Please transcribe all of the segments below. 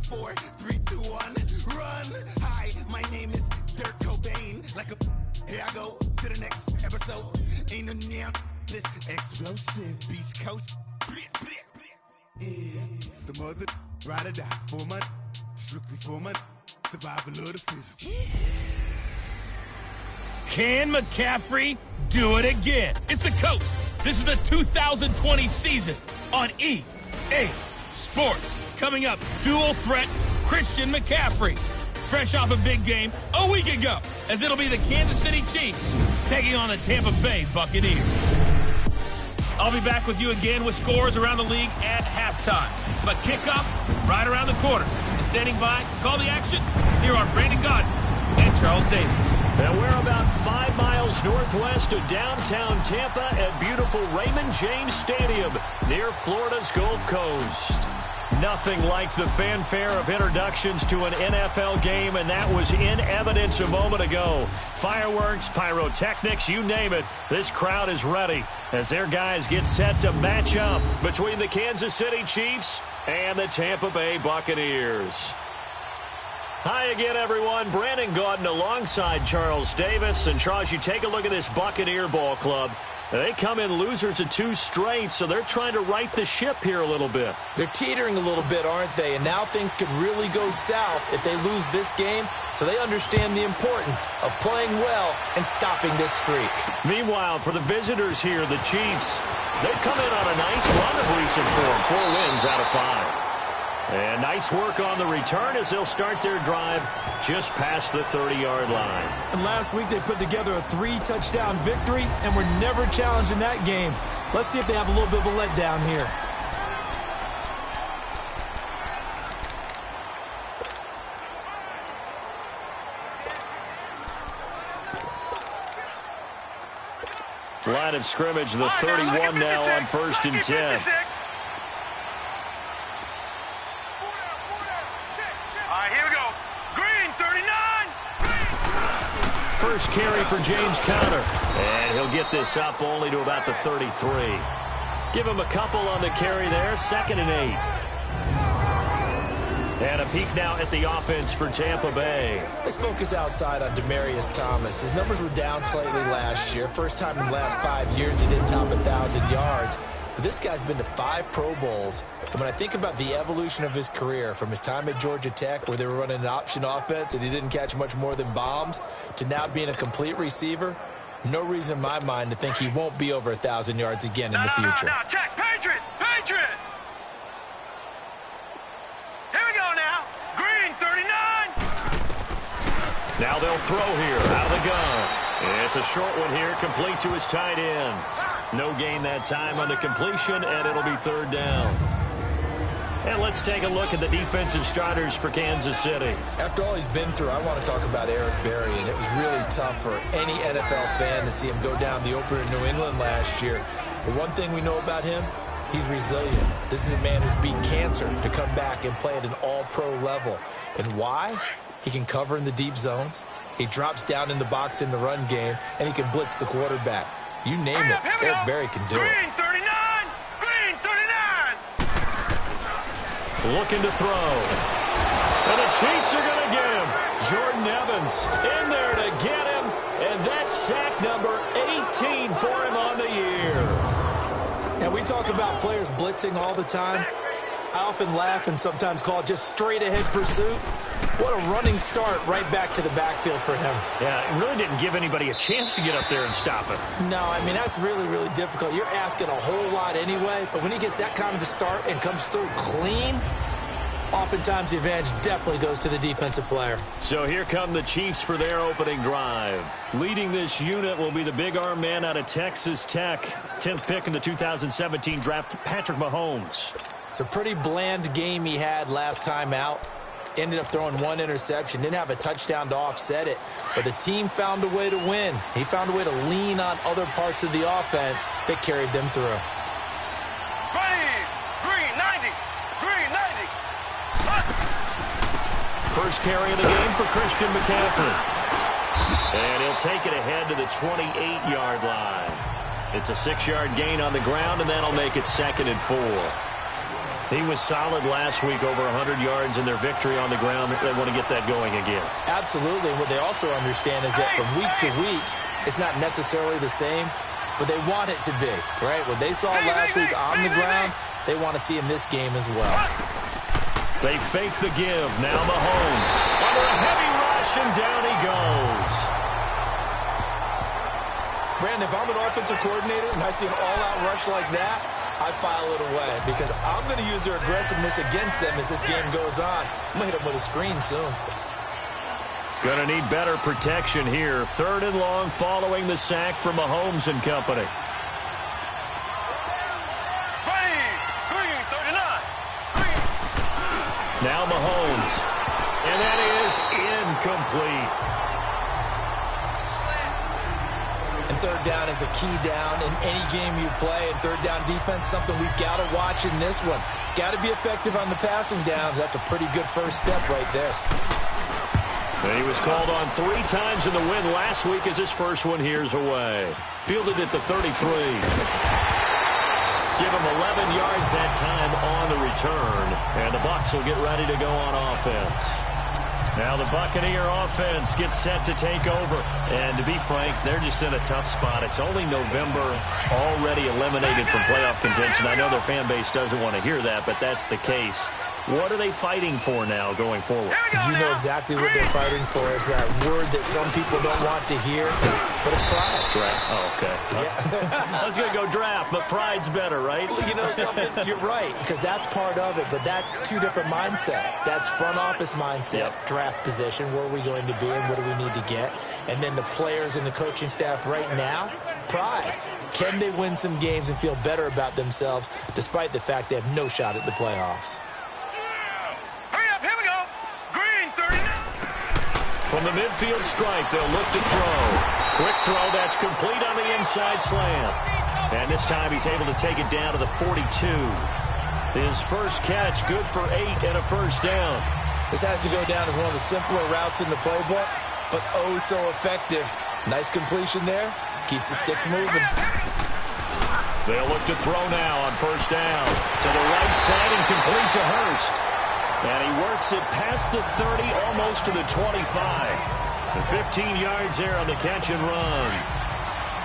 4, 3, 2, 1, run. Hi, my name is Dirk Cobain. Like a here I go to the next episode. Ain't no damn this explosive Beast Coast. Yeah, the mother ride or die for money, strictly for money. Survival of the fittest. Can McCaffrey do it again? It's the coach. This is the 2020 season on EA Sports. Coming up, dual threat Christian McCaffrey. Fresh off a big game a week ago, as it'll be the Kansas City Chiefs taking on the Tampa Bay Buccaneers. I'll be back with you again with scores around the league at halftime. But kickoff right around the corner. And standing by to call the action, here are Brandon Godden and Charles Davis. And we're about 5 miles northwest of downtown Tampa at beautiful Raymond James Stadium near Florida's Gulf Coast. Nothing like the fanfare of introductions to an NFL game, and that was in evidence a moment ago. Fireworks, pyrotechnics, you name it. This crowd is ready as their guys get set to match up between the Kansas City Chiefs and the Tampa Bay Buccaneers. Hi again, everyone. Brandon Gaudin alongside Charles Davis. And, Charles, you take a look at this Buccaneer ball club. They come in losers of 2 straight, so they're trying to right the ship here a little bit. They're teetering a little bit, aren't they? And now things could really go south if they lose this game, so they understand the importance of playing well and stopping this streak. Meanwhile, for the visitors here, the Chiefs, they've come in on a nice run of recent form, 4 wins out of 5. And nice work on the return as they'll start their drive just past the 30-yard line. And last week they put together a 3-touchdown victory and were never challenged in that game. Let's see if they have a little bit of a letdown here. Line of scrimmage, the 31 now on 1st and 10. First carry for James Conner. And he'll get this up only to about the 33. Give him a couple on the carry there. 2nd and 8. And a peek now at the offense for Tampa Bay. Let's focus outside on Demaryius Thomas. His numbers were down slightly last year. First time in the last 5 years he didn't top 1,000 yards. But this guy's been to 5 Pro Bowls. And when I think about the evolution of his career, from his time at Georgia Tech where they were running an option offense and he didn't catch much more than bombs, to now being a complete receiver, no reason in my mind to think he won't be over 1,000 yards again in the future. No, check. Patriot! Patriot! Here we go now. Green, 39. Now they'll throw here out of the gun. It's a short one here, complete to his tight end. No gain that time on the completion, and it'll be 3rd down. And let's take a look at the defensive starters for Kansas City. After all he's been through, I want to talk about Eric Berry, and it was really tough for any NFL fan to see him go down the opener in New England last year. But one thing we know about him, he's resilient. This is a man who's beat cancer to come back and play at an all-pro level. And why? He can cover in the deep zones. He drops down in the box in the run game, and he can blitz the quarterback. You name it, Eric Berry can do it. Green, 39. Green, 39. Looking to throw. And the Chiefs are going to get him. Jordan Evans in there to get him. And that's sack number 18 for him on the year. And we talk about players blitzing all the time. I often laugh and sometimes call it just straight-ahead pursuit. What a running start right back to the backfield for him. Yeah, it really didn't give anybody a chance to get up there and stop him. No, I mean, that's really, really difficult. You're asking a whole lot anyway, but when he gets that kind of a start and comes through clean, oftentimes the advantage definitely goes to the defensive player. So here come the Chiefs for their opening drive. Leading this unit will be the big arm man out of Texas Tech. 10th pick in the 2017 draft, Patrick Mahomes. It's a pretty bland game he had last time out. Ended up throwing 1 interception. Didn't have a touchdown to offset it. But the team found a way to win. He found a way to lean on other parts of the offense that carried them through. Green, 90. Green, 90. First carry of the game for Christian McCaffrey. And he'll take it ahead to the 28-yard line. It's a 6-yard gain on the ground, and that'll make it 2nd and 4. He was solid last week, over 100 yards in their victory on the ground. They want to get that going again. Absolutely. What they also understand is that from week to week, it's not necessarily the same, but they want it to be, right? What they saw last week on the ground, they want to see in this game as well. They fake the give. Now Mahomes under a heavy rush, and down he goes. Brandon, if I'm an offensive coordinator and I see an all-out rush like that, I file it away because I'm going to use their aggressiveness against them as this game goes on. I'm going to hit them with a screen soon. Going to need better protection here. 3rd and long following the sack from Mahomes and company. Green, 39. Green. Now Mahomes. And that is incomplete. And 3rd down is a key down in any game you play. And 3rd down defense, something we've got to watch in this one. Got to be effective on the passing downs. That's a pretty good first step right there. And he was called on 3 times in the win last week as his first one here's away. Fielded at the 33. Give him 11 yards that time on the return. And the Bucs will get ready to go on offense. Now the Buccaneer offense gets set to take over. And to be frank, they're just in a tough spot. It's only November, already eliminated from playoff contention. I know their fan base doesn't want to hear that, but that's the case. What are they fighting for now going forward? You know exactly what they're fighting for. Is that word that some people don't want to hear, but it's pride. Draft. Oh, okay. Yeah. I was going to go draft, but pride's better, right? You know something? You're right, because that's part of it, but that's 2 different mindsets. That's front office mindset, draft position, where are we going to be and what do we need to get? And then the players and the coaching staff right now, pride. Can they win some games and feel better about themselves despite the fact they have no shot at the playoffs? From the midfield stripe, they'll look to throw. Quick throw, that's complete on the inside slant. And this time he's able to take it down to the 42. His first catch, good for 8 and a first down. This has to go down as one of the simpler routes in the playbook, but oh so effective. Nice completion there. Keeps the sticks moving. They'll look to throw now on first down. To the right side and complete to Hurst. And he works it past the 30, almost to the 25. And 15 yards there on the catch and run.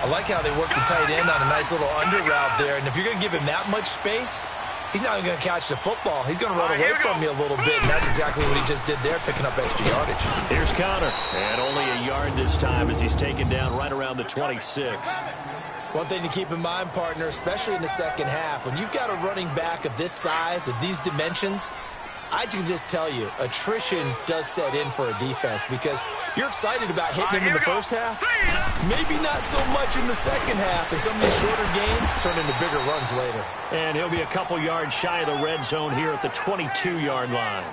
I like how they work the tight end on a nice little under route there. And if you're going to give him that much space, he's not even going to catch the football. He's going to run away from you a little bit. And that's exactly what he just did there, picking up extra yardage. Here's Connor. And only a yard this time as he's taken down right around the 26. One thing to keep in mind, partner, especially in the second half, when you've got a running back of this size, of these dimensions, I can just tell you, attrition does set in for a defense because you're excited about hitting him in the first half. Maybe not so much in the second half, and some of these shorter gains turn into bigger runs later. And he'll be a couple yards shy of the red zone here at the 22-yard line.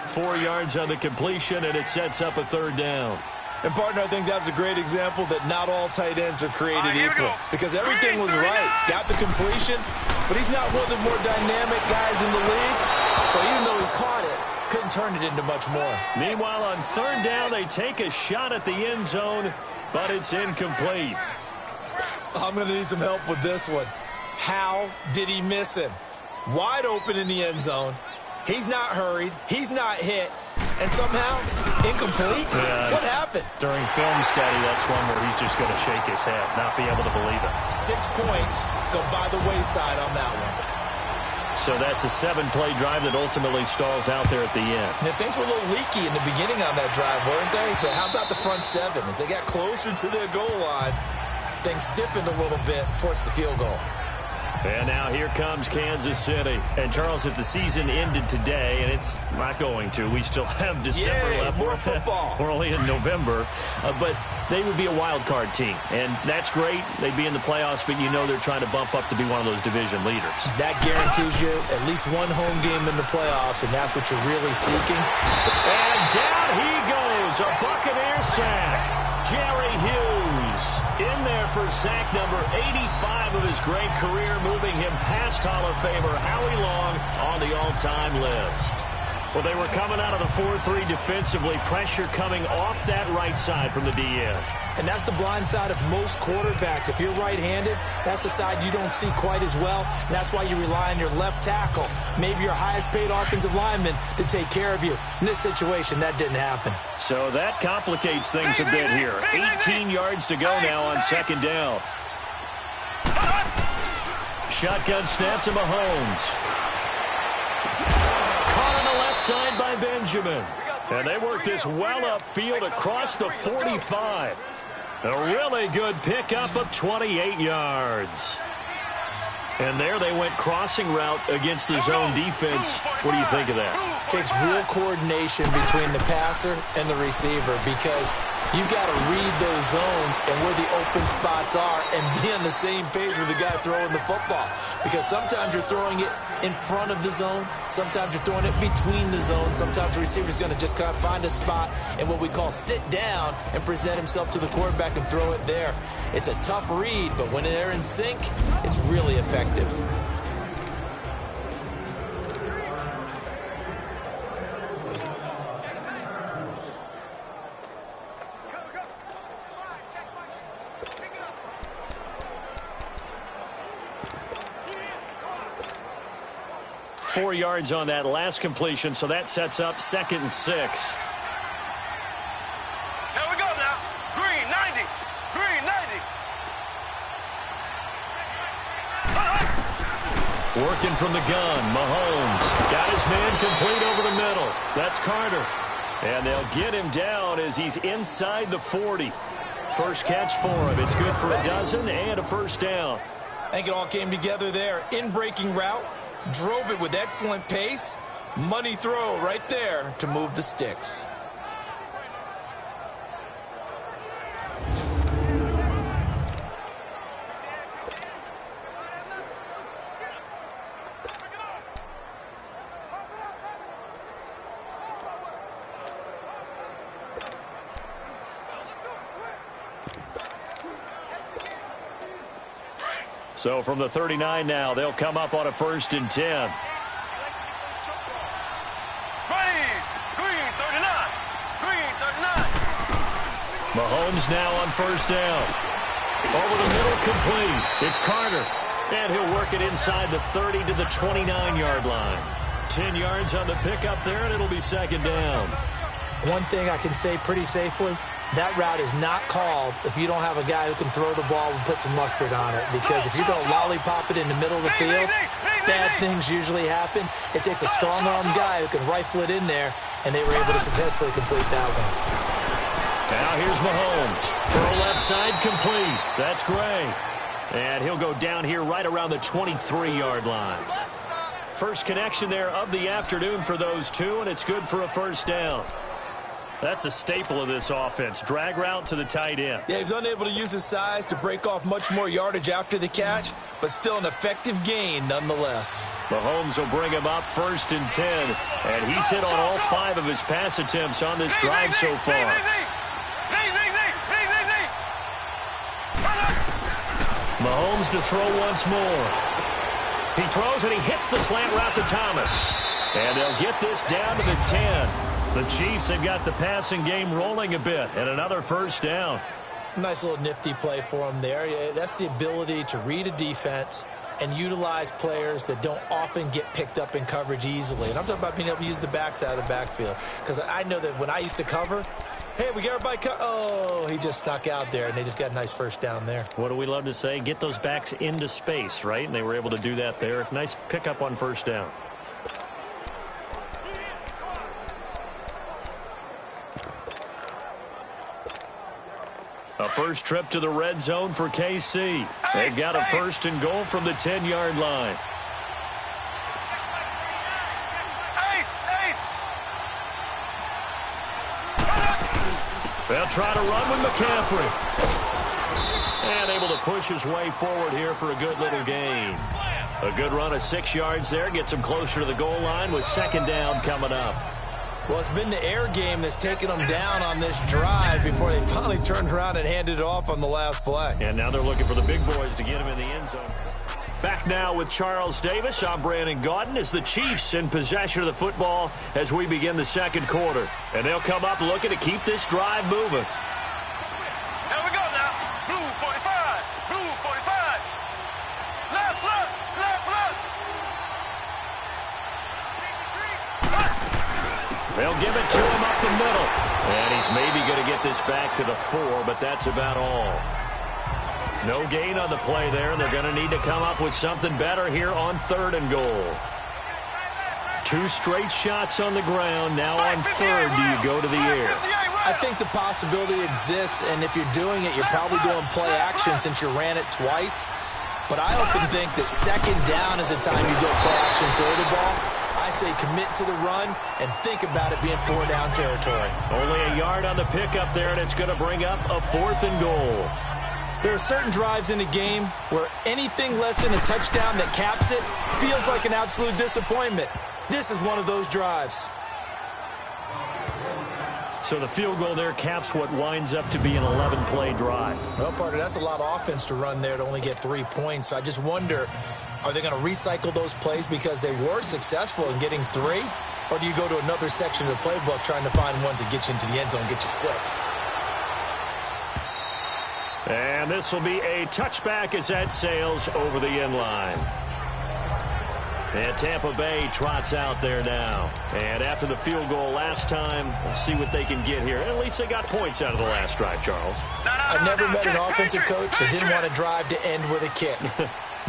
4 yards on the completion, and it sets up a 3rd down. And, partner, I think that's a great example that not all tight ends are created equal because everything was right. Got the completion, but he's not one of the more dynamic guys in the league. So even though he caught it, couldn't turn it into much more. Meanwhile, on 3rd down, they take a shot at the end zone, but it's incomplete. I'm going to need some help with this one. How did he miss him? Wide open in the end zone. He's not hurried. He's not hit. And somehow, incomplete? Yeah. What happened? During film study, that's one where he's just going to shake his head, not be able to believe it. 6 points go by the wayside on that one. So that's a 7-play drive that ultimately stalls out there at the end. And things were a little leaky in the beginning on that drive, weren't they? But how about the front 7? As they got closer to their goal line, things stiffened a little bit, forced the field goal. And now here comes Kansas City. And, Charles, if the season ended today, and it's not going to, we still have December left. More football. We're only in November. But they would be a wild card team. And that's great. They'd be in the playoffs, but you know they're trying to bump up to be one of those division leaders. That guarantees you at least one home game in the playoffs, and that's what you're really seeking. And down he goes. A Buccaneer sack. Jerry Hughes in there for sack number 85 of his great career, moving him past Hall of Famer Howie Long on the all-time list. Well, they were coming out of the 4-3 defensively. Pressure coming off that right side from the DN. And that's the blind side of most quarterbacks. If you're right-handed, that's the side you don't see quite as well. And that's why you rely on your left tackle, maybe your highest-paid offensive lineman, to take care of you. In this situation, that didn't happen. So that complicates things a bit here. 18 yards to go now on second down. Shotgun snap to Mahomes. Caught on the left side by Benjamin. And they work this well upfield across the 45. A really good pickup of 28 yards. And there they went crossing route against the zone defense. What do you think of that? Takes real coordination between the passer and the receiver, because you've got to read those zones and where the open spots are and be on the same page with the guy throwing the football. Because sometimes you're throwing it in front of the zone. Sometimes you're throwing it between the zones. Sometimes the receiver's going to just kind of find a spot and what we call sit down and present himself to the quarterback and throw it there. It's a tough read, but when they're in sync, it's really effective. 4 yards on that last completion, so that sets up 2nd and 6. Here we go now. Green, 90. Green, 90. Working from the gun, Mahomes got his man complete over the middle. That's Carter. And they'll get him down as he's inside the 40. First catch for him. It's good for a dozen and a first down. I think it all came together there. In-breaking route, drove it with excellent pace. Money throw right there to move the sticks. So from the 39 now, they'll come up on a 1st and 10. Ready. Green, 39. Green, 39. Mahomes now on 1st down. Over the middle, complete. It's Carter. And he'll work it inside the 30 to the 29-yard line. 10 yards on the pickup there, and it'll be 2nd down. One thing I can say pretty safely, that route is not called if you don't have a guy who can throw the ball and put some mustard on it. Because if you're going to lollipop it in the middle of the field, bad things usually happen. It takes a strong-armed guy who can rifle it in there, and they were able to successfully complete that one. Now here's Mahomes. Throw left side, complete. That's Gray. And he'll go down here right around the 23-yard line. First connection there of the afternoon for those two, and it's good for a 1st down. That's a staple of this offense. Drag route to the tight end. Yeah, he's unable to use his size to break off much more yardage after the catch, but still an effective gain nonetheless. Mahomes will bring him up 1st and 10, and he's hit on all 5 of his pass attempts on this drive so far. Mahomes to throw once more. He throws and he hits the slant route to Thomas. And they'll get this down to the 10. The Chiefs have got the passing game rolling a bit, and another 1st down. Nice little nifty play for him there. Yeah, that's the ability to read a defense and utilize players that don't often get picked up in coverage easily. And I'm talking about being able to use the backside of the backfield. Because I know that when I used to cover, hey, we got everybody oh, he just snuck out there, and they just got a nice 1st down there. What do we love to say? Get those backs into space, right? And they were able to do that there. Nice pickup on 1st down. A first trip to the red zone for KC. They've got a 1st and goal from the 10-yard line. They'll try to run with McCaffrey. And able to push his way forward here for a good little gain. A good run of 6 yards there. Gets him closer to the goal line with 2nd down coming up. Well, it's been the air game that's taken them down on this drive before they finally turned around and handed it off on the last play. And now they're looking for the big boys to get him in the end zone. Back now with Charles Davis. I'm Brandon Gaudin as the Chiefs in possession of the football as we begin the second quarter. And they'll come up looking to keep this drive moving. Here we go now. Blue 45. Blue 45. Left, left, left, left. They'll give it to him up the middle. And he's maybe going to get this back to the 4, but that's about all. No gain on the play there, and they're going to need to come up with something better here on 3rd and goal. 2 straight shots on the ground. Now on 3rd, do you go to the air? I think the possibility exists, and if you're doing it, you're probably doing play action since you ran it twice. But I often think that 2nd down is the time you go play action, throw the ball. I say commit to the run and think about it being 4 down territory. Only a yard on the pickup there, and it's going to bring up a 4th and goal. There are certain drives in a game where anything less than a touchdown that caps it feels like an absolute disappointment. This is one of those drives. So the field goal there caps what winds up to be an 11-play drive. Well, partner, that's a lot of offense to run there to only get 3 points. I just wonder, are they going to recycle those plays because they were successful in getting 3? Or do you go to another section of the playbook trying to find ones that get you into the end zone and get you 6? And this will be a touchback as that sails over the end line. And Tampa Bay trots out there now. And after the field goal last time, let's see what they can get here. At least they got points out of the last drive, Charles. I've never met an offensive coach that didn't want to drive to end with a kick.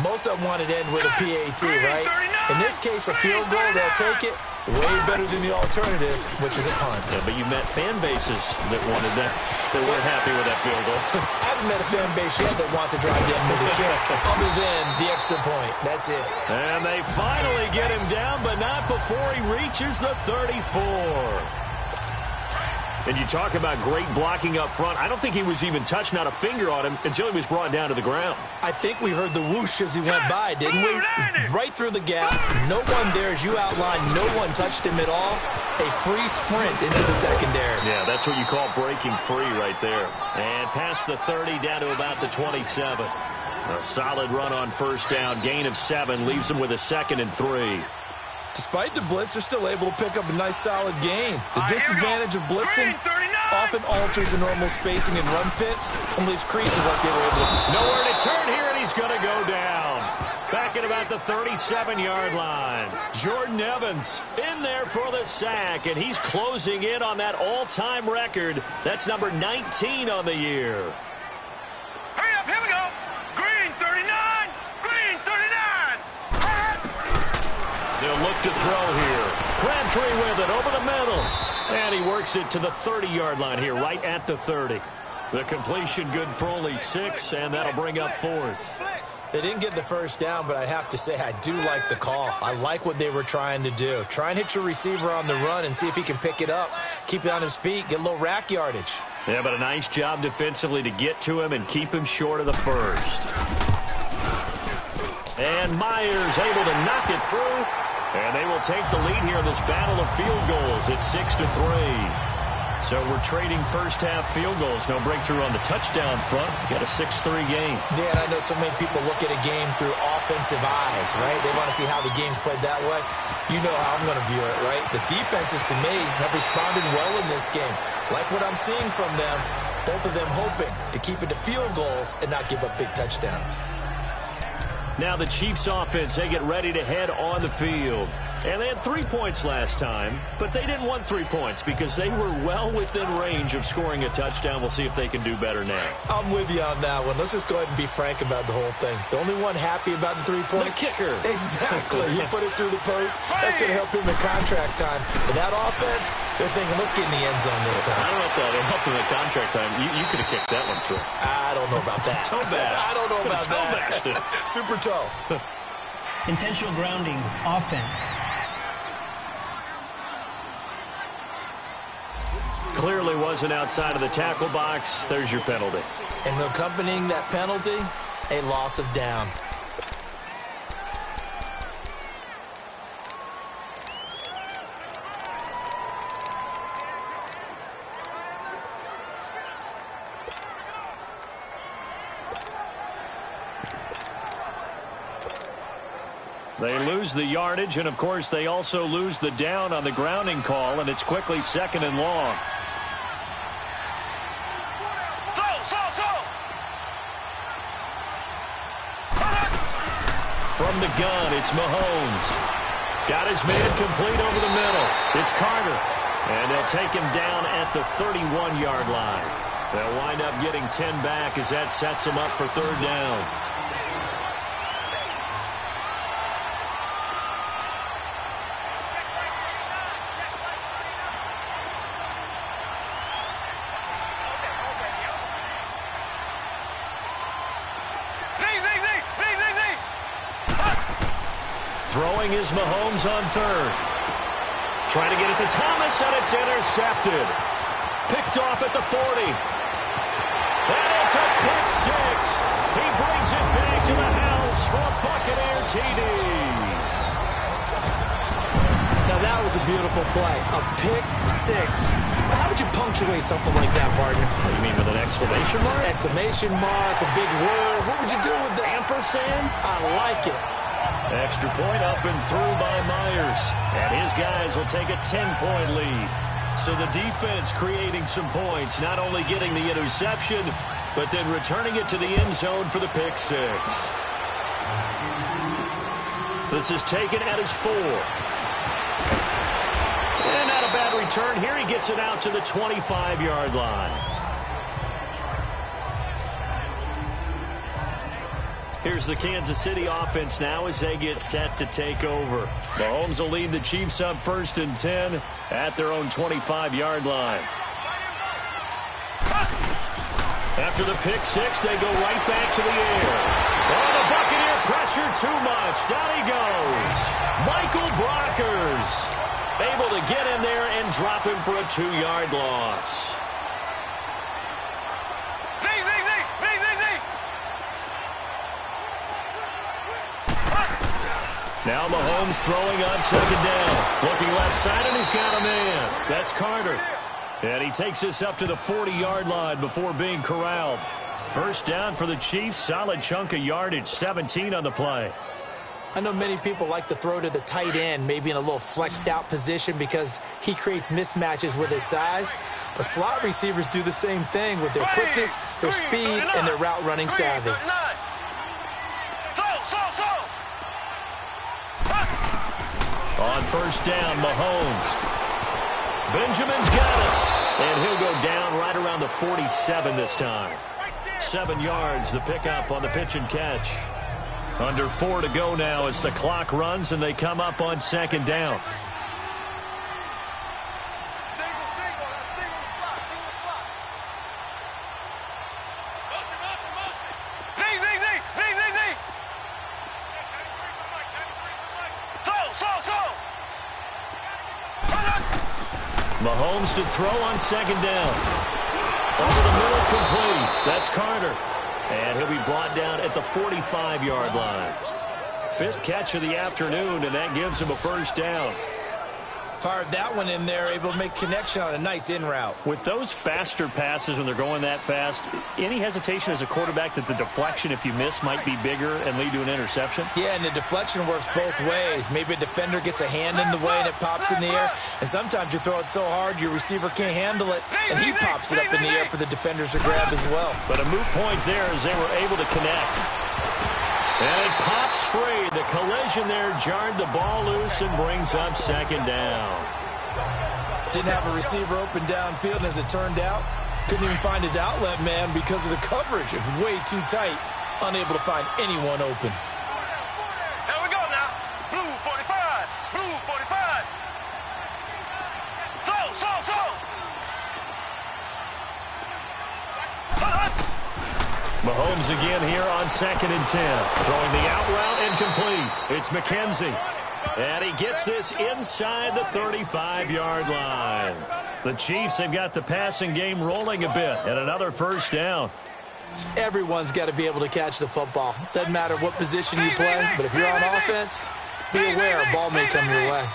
Most of them wanted to end with a PAT, right? In this case, a field goal, they'll take it. Way better than the alternative, which is a punt. Yeah, but you met fan bases that wanted that. They weren't happy with that field goal. I haven't met a fan base yet that wants to drive to end with a kick, other than the extra point. That's it. And they finally get him down, but not before he reaches the 34. And you talk about great blocking up front. I don't think he was even touched, not a finger on him, until he was brought down to the ground. I think we heard the whoosh as he went by, didn't we? Right through the gap. No one there, as you outlined, no one touched him at all. A free sprint into the secondary. Yeah, that's what you call breaking free right there. And past the 30, down to about the 27. A solid run on 1st down. Gain of 7 leaves him with a 2nd and 3. Despite the blitz, they're still able to pick up a nice, solid gain. The disadvantage of blitzing often alters the normal spacing and run fits and leaves creases like they were able to. Nowhere to turn here, and he's going to go down. Back at about the 37-yard line. Jordan Evans in there for the sack, and he's closing in on that all-time record. That's number 19 on the year. Hurry up, here we go. Green 39. Green 39. They'll look to throw here. Crabtree with it over the middle. And he works it to the 30-yard line here, right at the 30. The completion good for only 6, and that'll bring up 4th. They didn't get the 1st down, but I have to say I do like the call. I like what they were trying to do. Try and hit your receiver on the run and see if he can pick it up, keep it on his feet, get a little rack yardage. Yeah, but a nice job defensively to get to him and keep him short of the 1st. And Myers able to knock it through. And they will take the lead here in this battle of field goals. It's 6-3. So we're trading first-half field goals. No breakthrough on the touchdown front. Got a 6-3 game. Yeah, and I know so many people look at a game through offensive eyes, right? They want to see how the game's played that way. You know how I'm going to view it, right? The defenses, to me, have responded well in this game. Like what I'm seeing from them, both of them hoping to keep it to field goals and not give up big touchdowns. Now the Chiefs offense, they get ready to head on the field. And they had 3 points last time, but they didn't want 3 points because they were well within range of scoring a touchdown. We'll see if they can do better now. I'm with you on that one. Let's just go ahead and be frank about the whole thing. The only one happy about the 3-point? The kicker. Exactly. You put it through the post. That's going to help him in contract time. But that offense, they're thinking, let's get in the end zone this time. I don't know if that helped him in contract time. You could have kicked that one through. I don't know about that. Toe bash. I don't know about toe that. Super toe. Intentional grounding, offense. Clearly wasn't outside of the tackle box. There's your penalty. And accompanying that penalty, a loss of down. They lose the yardage, and, of course, they also lose the down on the grounding call, and it's quickly 2nd and long. From the gun, it's Mahomes. Got his man complete over the middle. It's Carter. And they'll take him down at the 31-yard line. They'll wind up getting 10 back as that sets them up for 3rd down. Throwing is Mahomes on 3rd. Trying to get it to Thomas, and it's intercepted. Picked off at the 40. And it's a pick 6. He brings it back to the house for a Buccaneer TD. Now that was a beautiful play. A pick 6. How would you punctuate something like that, partner? What do you mean, with an exclamation mark? Exclamation mark, a big word. What would you do with that? Ampersand? I like it. Extra point up and through by Myers. And his guys will take a 10-point lead. So the defense creating some points, not only getting the interception, but then returning it to the end zone for the pick 6. This is taken at his 4. And not a bad return here. He gets it out to the 25-yard line. Here's the Kansas City offense now as they get set to take over. Mahomes will lead the Chiefs up 1st and 10 at their own 25-yard line. After the pick 6, they go right back to the air. Oh, the Buccaneer pressure too much. Down he goes. Michael Brockers able to get in there and drop him for a 2-yard loss. Now Mahomes throwing on 2nd down. Looking left side, and he's got a man. That's Carter. And he takes this up to the 40-yard line before being corralled. 1st down for the Chiefs. Solid chunk of yardage. 17 on the play. I know many people like to throw to the tight end, maybe in a little flexed out position because he creates mismatches with his size. But slot receivers do the same thing with their quickness, their speed, and their route running savvy. On 1st down, Mahomes. Benjamin's got it. And he'll go down right around the 47 this time. 7 yards, the pickup on the pitch and catch. Under 4 to go now as the clock runs and they come up on 2nd down. Mahomes to throw on 2nd down. Over the middle, complete. That's Carter. And he'll be brought down at the 45-yard line. 5th catch of the afternoon, and that gives him a 1st down. Fired that one in there, able to make connection on a nice in route. With those faster passes when they're going that fast, any hesitation as a quarterback that the deflection, if you miss, might be bigger and lead to an interception? Yeah, and the deflection works both ways. Maybe a defender gets a hand in the way and it pops in the air. And sometimes you throw it so hard your receiver can't handle it, and he pops it up in the air for the defenders to grab as well. But a moot point there as they were able to connect. And it pops free. The collision there jarred the ball loose and brings up 2nd down. Didn't have a receiver open downfield, and as it turned out, couldn't even find his outlet man because of the coverage. It was way too tight, unable to find anyone open. Here we go now. Blue 45. Blue 45. Throw. Mahomes again here on 2nd and 10. Throwing the out route and complete. It's McKenzie. And he gets this inside the 35-yard line. The Chiefs have got the passing game rolling a bit. And another 1st down. Everyone's got to be able to catch the football. Doesn't matter what position you play, but if you're on offense, be aware a ball may come your way.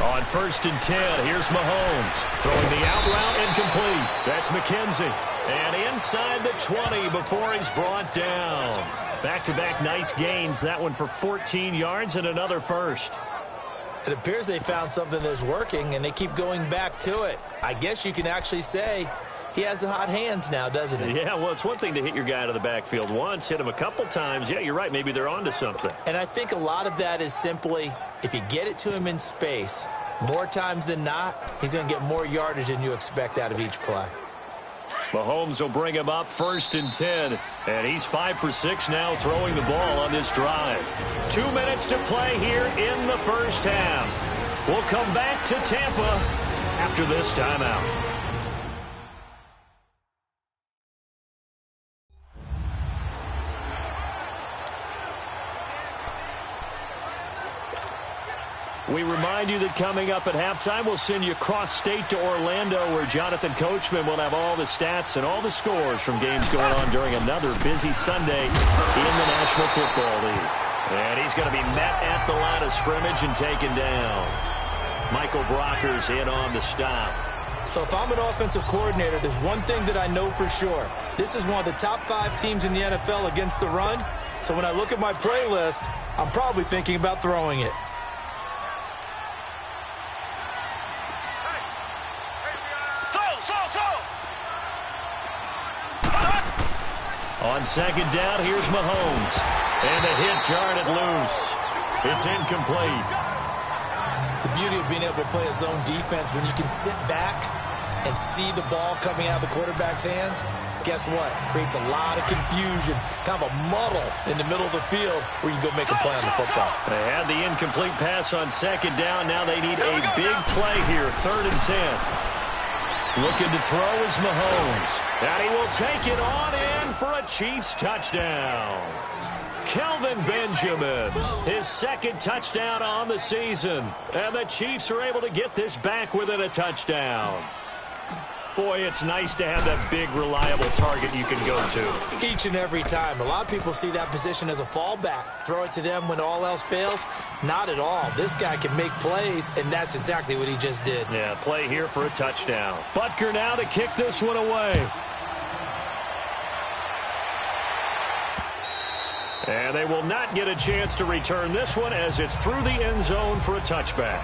On 1st and 10, here's Mahomes. Throwing the out route and complete. That's McKenzie. And inside the 20 before he's brought down. Back-to-back nice gains. That one for 14 yards and another first. It appears they found something that's working, and they keep going back to it. I guess you can actually say he has the hot hands now, doesn't he? Yeah, well, it's one thing to hit your guy out of the backfield once, hit him a couple times. Yeah, you're right. Maybe they're onto something. And I think a lot of that is simply if you get it to him in space, more times than not, he's going to get more yardage than you expect out of each play. Mahomes will bring him up 1st and 10. And he's 5 for 6 now throwing the ball on this drive. 2 minutes to play here in the first half. We'll come back to Tampa after this timeout. We remind you that coming up at halftime, we'll send you cross-state to Orlando, where Jonathan Coachman will have all the stats and all the scores from games going on during another busy Sunday in the National Football League. And he's going to be met at the line of scrimmage and taken down. Michael Brockers in on the stop. So if I'm an offensive coordinator, there's one thing that I know for sure. This is one of the top 5 teams in the NFL against the run. So when I look at my play list, I'm probably thinking about throwing it. On 2nd down, here's Mahomes. And the hit jarred it loose. It's incomplete. The beauty of being able to play a zone defense, when you can sit back and see the ball coming out of the quarterback's hands, guess what? Creates a lot of confusion, kind of a muddle in the middle of the field where you can go make a play on the football. They had the incomplete pass on 2nd down. Now they need a big play here, 3rd and 10. Looking to throw is Mahomes. And he will take it on in for a Chiefs touchdown. Kelvin Benjamin, his 2nd touchdown on the season. And the Chiefs are able to get this back within a touchdown. Boy, it's nice to have that big, reliable target you can go to. Each and every time. A lot of people see that position as a fallback. Throw it to them when all else fails. Not at all. This guy can make plays, and that's exactly what he just did. Yeah, play here for a touchdown. Butker now to kick this one away. And they will not get a chance to return this one as it's through the end zone for a touchback.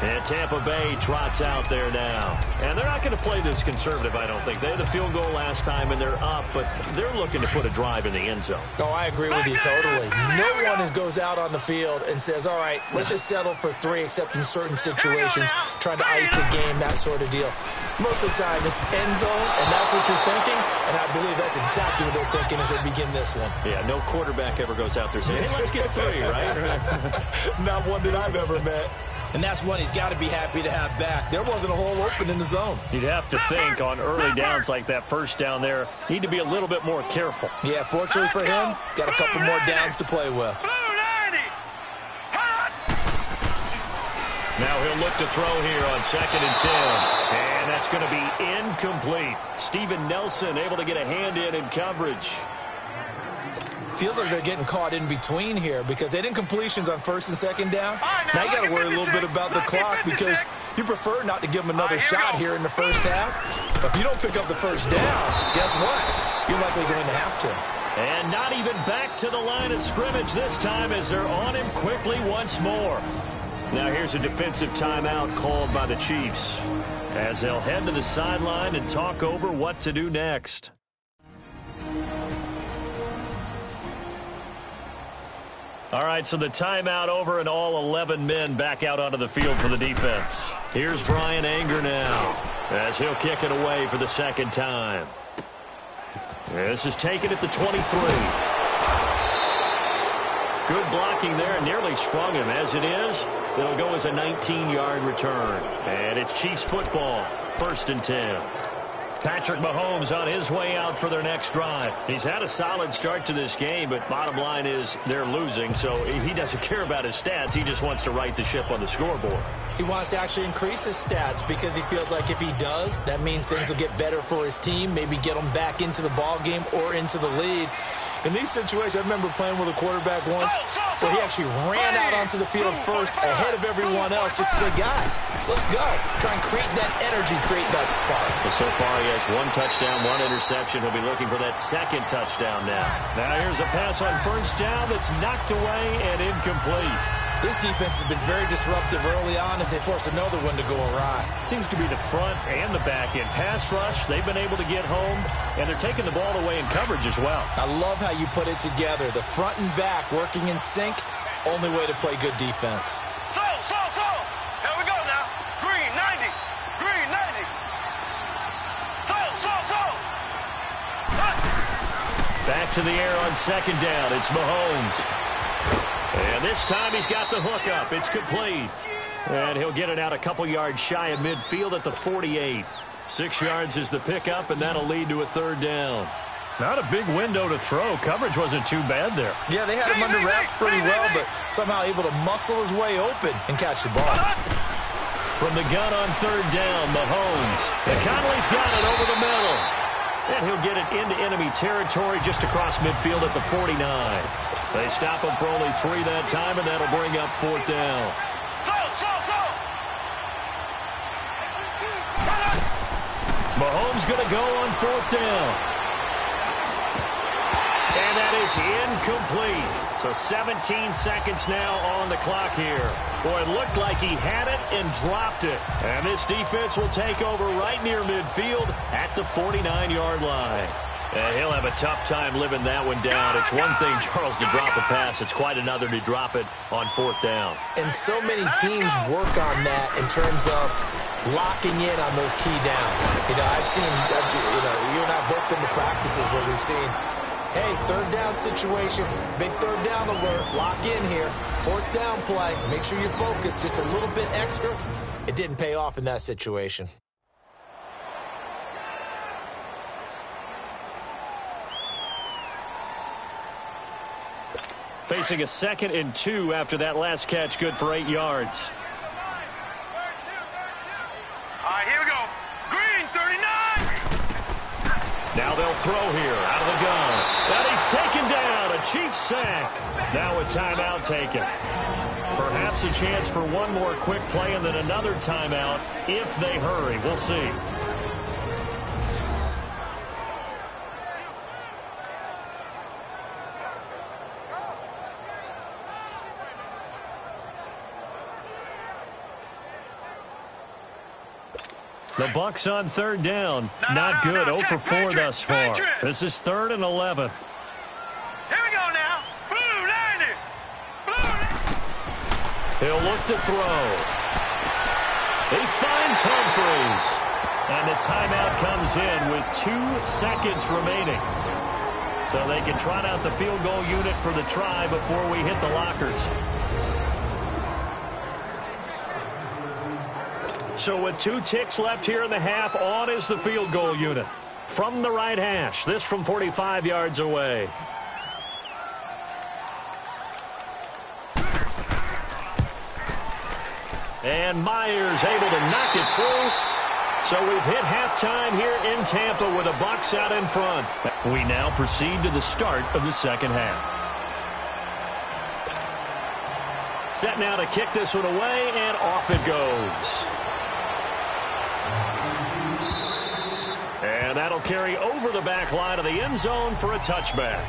And Tampa Bay trots out there now. And they're not going to play this conservative, I don't think. They had the field goal last time, and they're up, but they're looking to put a drive in the end zone. Oh, I agree with you totally. No one goes out on the field and says, all right, let's just settle for 3, except in certain situations, trying to ice a game, that sort of deal. Most of the time, it's end zone, and that's what you're thinking, and I believe that's exactly what they're thinking as they begin this one. Yeah, no quarterback ever goes out there saying, hey, let's get 3, right? Not one that I've ever met. And that's one he's got to be happy to have back. There wasn't a hole open in the zone. You'd have to think on early downs like that first down there, need to be a little bit more careful. Yeah, fortunately for him, got a couple more downs to play with. Now he'll look to throw here on 2nd and 10. And that's going to be incomplete. Steven Nelson able to get a hand in coverage. Feels like they're getting caught in between here because they didn't completions on 1st and 2nd down. Now you got to worry a little bit about the clock because you prefer not to give them another shot here in the first half. But if you don't pick up the first down, guess what? You're likely going to have to. And not even back to the line of scrimmage this time as they're on him quickly once more. Now here's a defensive timeout called by the Chiefs as they'll head to the sideline and talk over what to do next. All right, so the timeout over and all 11 men back out onto the field for the defense. Here's Brian Anger now as he'll kick it away for the 2nd time. This is taken at the 23. Good blocking there and nearly sprung him. As it is, it'll go as a 19-yard return. And it's Chiefs football, 1st and 10. Patrick Mahomes on his way out for their next drive. He's had a solid start to this game, but bottom line is they're losing, so he doesn't care about his stats. He just wants to right the ship on the scoreboard. He wants to actually increase his stats because he feels like if he does, that means things will get better for his team, maybe get them back into the ball game or into the lead. In these situations, I remember playing with a quarterback once where he actually ran out onto the field first ahead of everyone else just to say, guys, let's go. Try and create that energy, create that spark. Well, so far he has 1 touchdown, 1 interception. He'll be looking for that 2nd touchdown now. Now here's a pass on first down that's knocked away and incomplete. This defense has been very disruptive early on as they force another one to go awry. Seems to be the front and the back end. Pass rush, they've been able to get home, and they're taking the ball away in coverage as well. I love how you put it together. The front and back working in sync, only way to play good defense. So. Here we go now. Green 90. Green 90. So. Back to the air on 2nd down. It's Mahomes. And this time he's got the hook up. It's complete. And he'll get it out a couple yards shy of midfield at the 48. 6 yards is the pickup, and that'll lead to a 3rd down. Not a big window to throw. Coverage wasn't too bad there. Yeah, they had him under wraps pretty well, but somehow able to muscle his way open and catch the ball. From the gun on 3rd down, Mahomes. And Conley's got it over the middle. And he'll get it into enemy territory just across midfield at the 49. They stop him for only 3 that time, and that'll bring up 4th down. Mahomes going to go on 4th down. And that is incomplete. So 17 seconds now on the clock here. Boy, it looked like he had it and dropped it. And this defense will take over right near midfield at the 49-yard line. And he'll have a tough time living that one down. It's one thing, Charles, to drop a pass. It's quite another to drop it on 4th down. And so many teams work on that in terms of locking in on those key downs. I've seen, you and I have both been to practices where we've seen, hey, 3rd down situation, big 3rd down alert, lock in here, 4th down play, make sure you're focused just a little bit extra. It didn't pay off in that situation. Facing a 2nd and 2 after that last catch, good for 8 yards. All right, here we go. Green 39. Now they'll throw here out of the gun. And he's taken down, a Chiefs sack. Now a timeout taken. Perhaps a chance for one more quick play and then another timeout if they hurry. We'll see. The Bucs on 3rd down. Not good. 0 for 4 thus far. This is 3rd and 11. Here we go now. Blue 90. He'll look to throw. He finds Humphries. And the timeout comes in with 2 seconds remaining. So they can trot out the field goal unit for the try before we hit the lockers. So with 2 ticks left here in the half, on is the field goal unit. From the right hash, this from 45 yards away. And Myers able to knock it through. So we've hit halftime here in Tampa with the Bucs out in front. We now proceed to the start of the 2nd half. Set now to kick this one away, and off it goes. And that'll carry over the back line of the end zone for a touchback.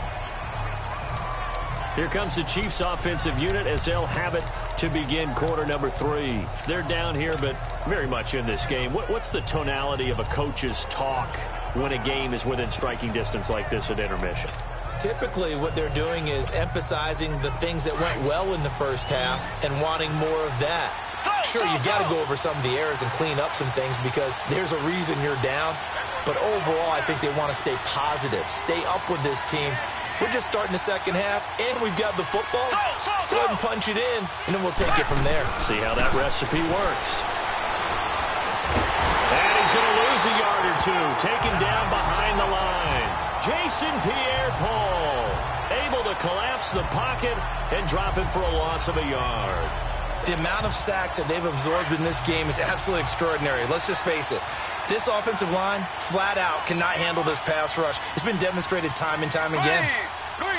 Here comes the Chiefs offensive unit as they'll have it to begin quarter number 3. They're down here, but very much in this game. What's the tonality of a coach's talk when a game is within striking distance like this at intermission? Typically, what they're doing is emphasizing the things that went well in the first half and wanting more of that. Sure, you've got to go over some of the errors and clean up some things because there's a reason you're down. But overall, I think they want to stay positive, stay up with this team. We're just starting the 2nd half, and we've got the football. Let's go ahead and punch it in, and then we'll take it from there. See how that recipe works. And he's going to lose a yard or 2, taken down behind the line. Jason Pierre-Paul able to collapse the pocket and drop it for a loss of a yard. The amount of sacks that they've absorbed in this game is absolutely extraordinary. Let's just face it. This offensive line, flat out, cannot handle this pass rush. It's been demonstrated time and time again. Green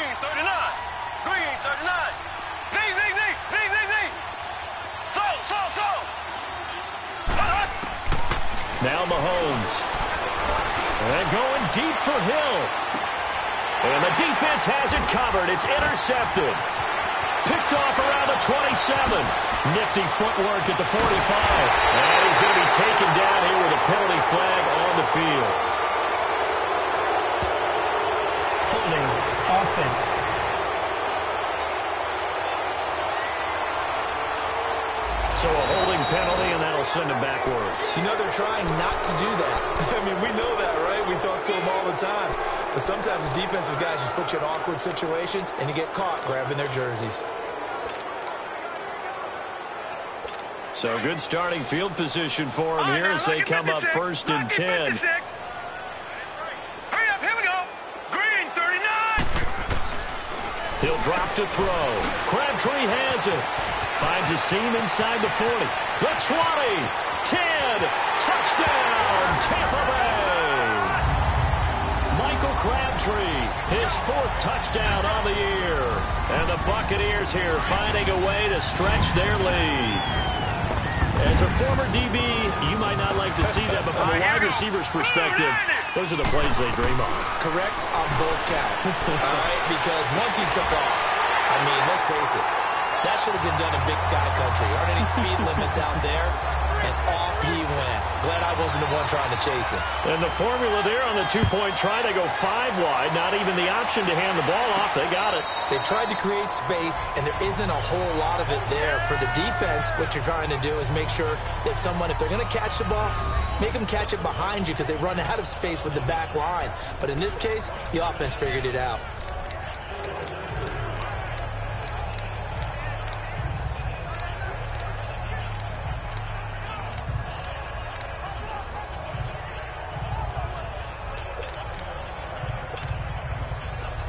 Now Mahomes. And going deep for Hill. And the defense has it covered. It's intercepted. Picked off around the 27. Nifty footwork at the 45. And he's going to be taken down here with a penalty flag on the field. Holding offense. So a holding penalty, and that'll send him backwards. You know, they're trying not to do that. I mean, we know that, right? We talk to them all the time. But sometimes the defensive guys just put you in awkward situations, and you get caught grabbing their jerseys. So good starting field position for him here as they come up 1st and 10. Hurry up, here we go. Green, 39. He'll drop to throw. Crabtree has it. Finds a seam inside the 40. The 20. 10. Touchdown, Tampa Bay. Michael Crabtree, his 4th touchdown on the year. And the Buccaneers here finding a way to stretch their lead. As a former DB, you might not like to see that, but from a wide receiver's perspective, those are the plays they dream of. Correct on both counts. All right, because once he took off, I mean, let's face it, that should have been done in Big Sky Country. Aren't any speed limits out there? And off he went. Glad I wasn't the one trying to chase him. And the formula there on the 2-point try, they go 5 wide. Not even the option to hand the ball off. They got it. They tried to create space, and there isn't a whole lot of it there. For the defense, what you're trying to do is make sure that someone, if they're going to catch the ball, make them catch it behind you because they run out of space with the back line. But in this case, the offense figured it out.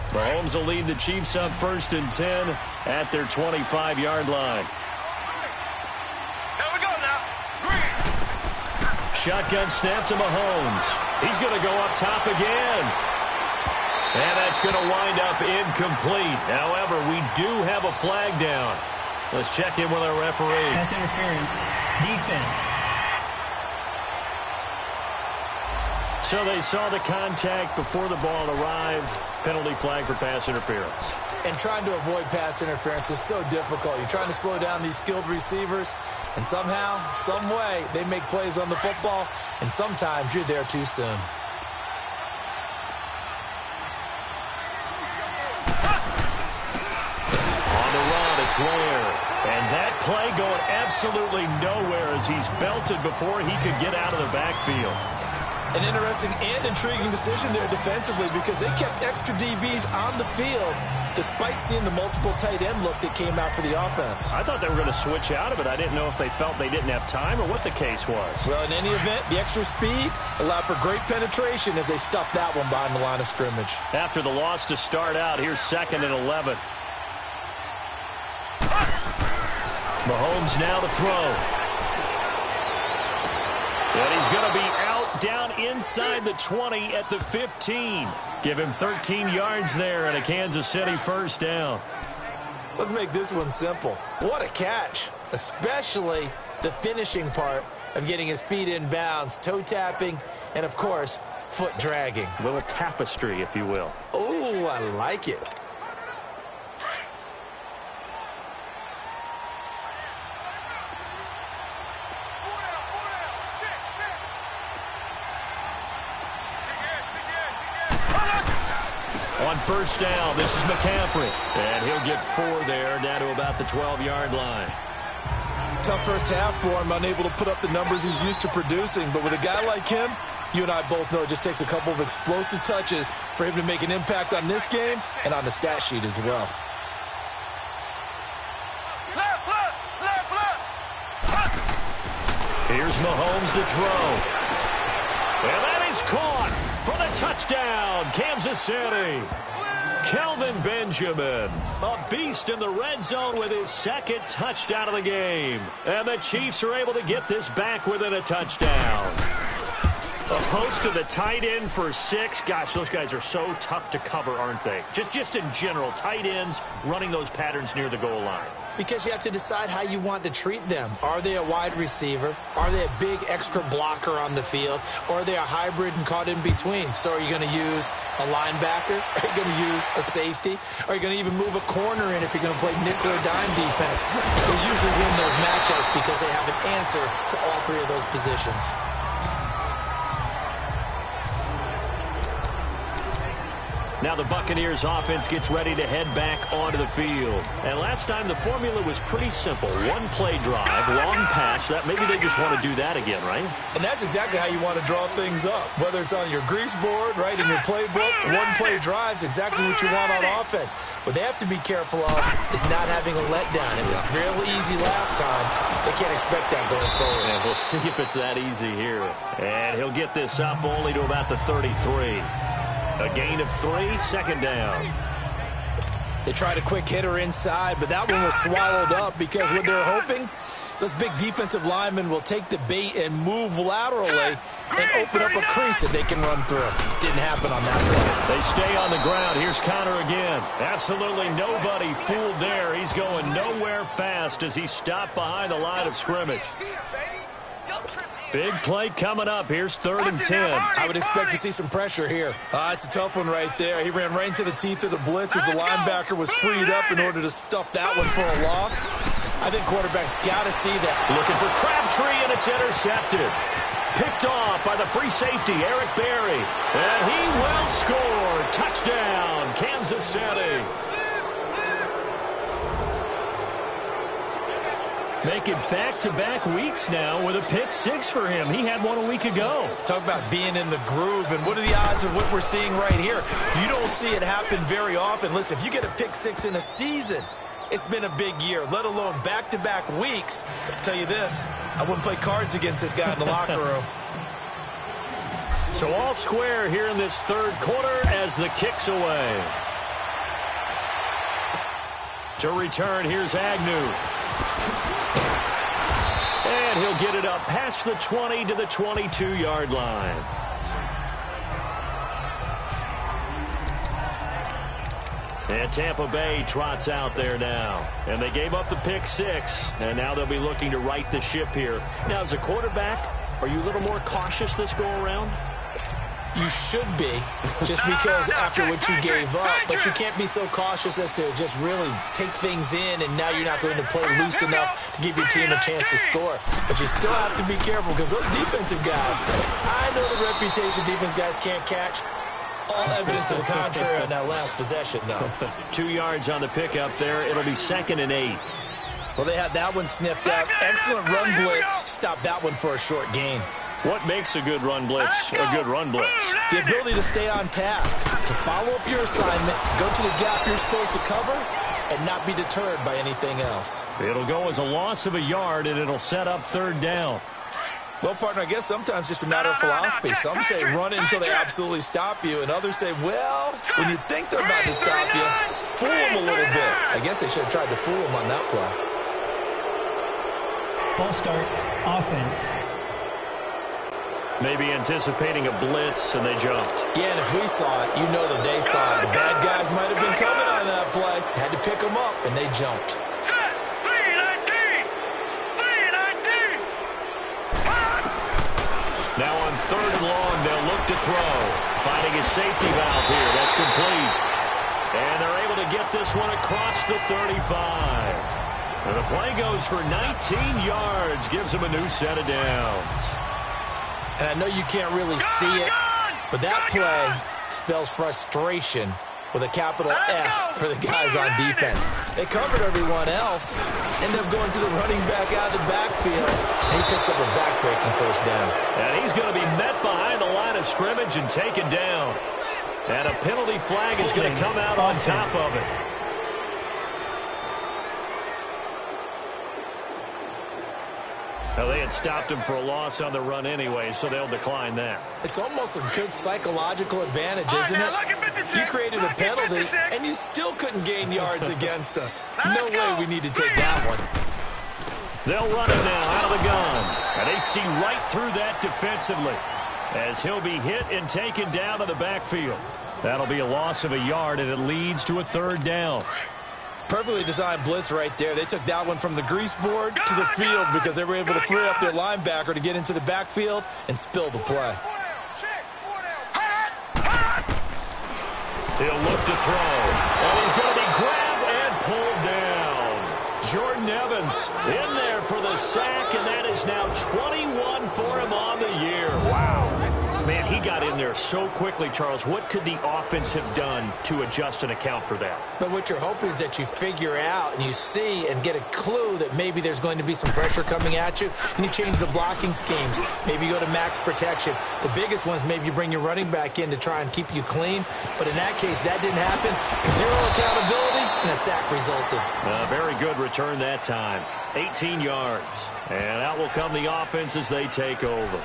Mahomes will lead the Chiefs up 1st and 10 at their 25-yard line. Here we go now. Green. Shotgun snap to Mahomes. He's going to go up top again. And that's going to wind up incomplete. However, we do have a flag down. Let's check in with our referee. Pass interference. Defense. So they saw the contact before the ball arrived. Penalty flag for pass interference. And trying to avoid pass interference is so difficult. You're trying to slow down these skilled receivers, and somehow, some way, they make plays on the football, and sometimes you're there too soon. On the run, it's Ware. And that play going absolutely nowhere as he's belted before he could get out of the backfield. An interesting and intriguing decision there defensively because they kept extra DBs on the field despite seeing the multiple tight end look that came out for the offense. I thought they were going to switch out of it. I didn't know if they felt they didn't have time or what the case was. Well, in any event, the extra speed allowed for great penetration as they stuffed that one behind the line of scrimmage. After the loss to start out, here's 2nd and 11. Mahomes now to throw. And he's going to be out down inside the 20 at the 15. Give him 13 yards there and a Kansas City 1st down. Let's make this one simple. What a catch, especially the finishing part of getting his feet in bounds, toe tapping, and of course, foot dragging. A little tapestry, if you will. Oh, I like it. On 1st down, this is McCaffrey. And he'll get 4 there, down to about the 12-yard line. Tough first half for him, unable to put up the numbers he's used to producing. But with a guy like him, you and I both know it just takes a couple of explosive touches for him to make an impact on this game and on the stat sheet as well. Here's Mahomes to throw. And that is caught for the touchdown, Kansas City. Kelvin Benjamin, a beast in the red zone with his 2nd touchdown of the game. And the Chiefs are able to get this back within a touchdown. A post to the tight end for 6. Gosh, those guys are so tough to cover, aren't they? Just in general, tight ends running those patterns near the goal line. because you have to decide how you want to treat them. Are they a wide receiver? Are they a big extra blocker on the field? Or are they a hybrid and caught in between? So are you going to use a linebacker? Are you going to use a safety? Are you going to even move a corner in if you're going to play nickel or dime defense? They usually win those matchups because they have an answer for all three of those positions. Now the Buccaneers offense gets ready to head back onto the field. And last time the formula was pretty simple. One play drive, long pass. That maybe they just want to do that again, right? And that's exactly how you want to draw things up. Whether it's on your grease board, right, in your playbook, one play drive is exactly what you want on offense. What they have to be careful of is not having a letdown. It was real easy last time. They can't expect that going forward. And we'll see if it's that easy here. And he'll get this up only to about the 33. A gain of 3, second down. They tried a quick hitter inside, but that one was swallowed up because what they're hoping, those big defensive linemen will take the bait and move laterally and open up a crease that they can run through. Didn't happen on that play. They stay on the ground. Here's Connor again. Absolutely nobody fooled there. He's going nowhere fast as he stopped behind the line of scrimmage. Big play coming up. Here's 3rd and 10. I would expect to see some pressure here. It's a tough one right there. He ran right into the teeth of the blitz as the linebacker was freed up in order to stuff that one for a loss. I think quarterbacks got to see that. Looking for Crabtree, and it's intercepted. Picked off by the free safety, Eric Berry. And he will score. Touchdown, Kansas City. Making back-to-back weeks now with a pick 6 for him. He had one a week ago. Talk about being in the groove, and what are the odds of what we're seeing right here? You don't see it happen very often. Listen, if you get a pick 6 in a season, it's been a big year, let alone back-to-back weeks. I'll tell you this, I wouldn't play cards against this guy in the locker room. So all square here in this 3rd quarter as the kick's away. To return, here's Agnew. And he'll get it up past the 20 to the 22-yard line. And Tampa Bay trots out there now. And they gave up the pick 6. And now they'll be looking to right the ship here. Now, as a quarterback, are you a little more cautious this go-around? You should be, just because after what you gave up, but you can't be so cautious as to just really take things in, and now you're not going to play loose enough to give your team a chance to score. But you still have to be careful because those defensive guys, I know the reputation defense guys can't catch. All evidence to the contrary on that last possession, though. 2 yards on the pickup there. It'll be 2nd and 8. Well, they had that one sniffed out. Excellent run blitz. Stop that one for a short gain. What makes a good run blitz a good run blitz? The ability to stay on task, to follow up your assignment, go to the gap you're supposed to cover, and not be deterred by anything else. It'll go as a loss of a yard, and it'll set up 3rd down. Well, partner, I guess sometimes it's just a matter of philosophy. Some say run it until they absolutely stop you, and others say, well, when you think they're about to stop you, fool them a little bit. I guess they should have tried to fool them on that play. False start, offense. Maybe anticipating a blitz, and they jumped. Yeah, and if we saw it, you know that they saw it. The bad guys might have been coming on that play. Had to pick them up, and they jumped. Now on 3rd and long, they'll look to throw. Finding a safety valve here. That's complete. And they're able to get this one across the 35. And the play goes for 19 yards. Gives them a new set of downs. And I know you can't really see it, but that play spells frustration with a capital F for the guys on defense. They covered everyone else, end up going to the running back out of the backfield, and he picks up a back-breaking 1st down. And he's going to be met behind the line of scrimmage and taken down. And a penalty flag is going to come out on top of it. Now, they had stopped him for a loss on the run anyway, so they'll decline that. It's almost a good psychological advantage, isn't it? You created a penalty, and you still couldn't gain yards against us. No way we need to take that one. They'll run it now out of the gun. And they see right through that defensively as he'll be hit and taken down to the backfield. That'll be a loss of a yard, and it leads to a 3rd down. Perfectly designed blitz right there. They took that one from the grease board to the field because they were able to free up their linebacker to get into the backfield and spill the play. He'll look to throw. And he's going to be grabbed and pulled down. Jordan Evans in there for the sack, and that is now 21 for him on the year. Wow. Man, he got in there so quickly, Charles. What could the offense have done to adjust and account for that? But what you're hoping is that you figure out and you see and get a clue that maybe there's going to be some pressure coming at you, and you change the blocking schemes. Maybe you go to max protection. The biggest one is maybe you bring your running back in to try and keep you clean. But in that case, that didn't happen. Zero accountability, and a sack resulted. A very good return that time. 18 yards. And out will come the offense as they take over.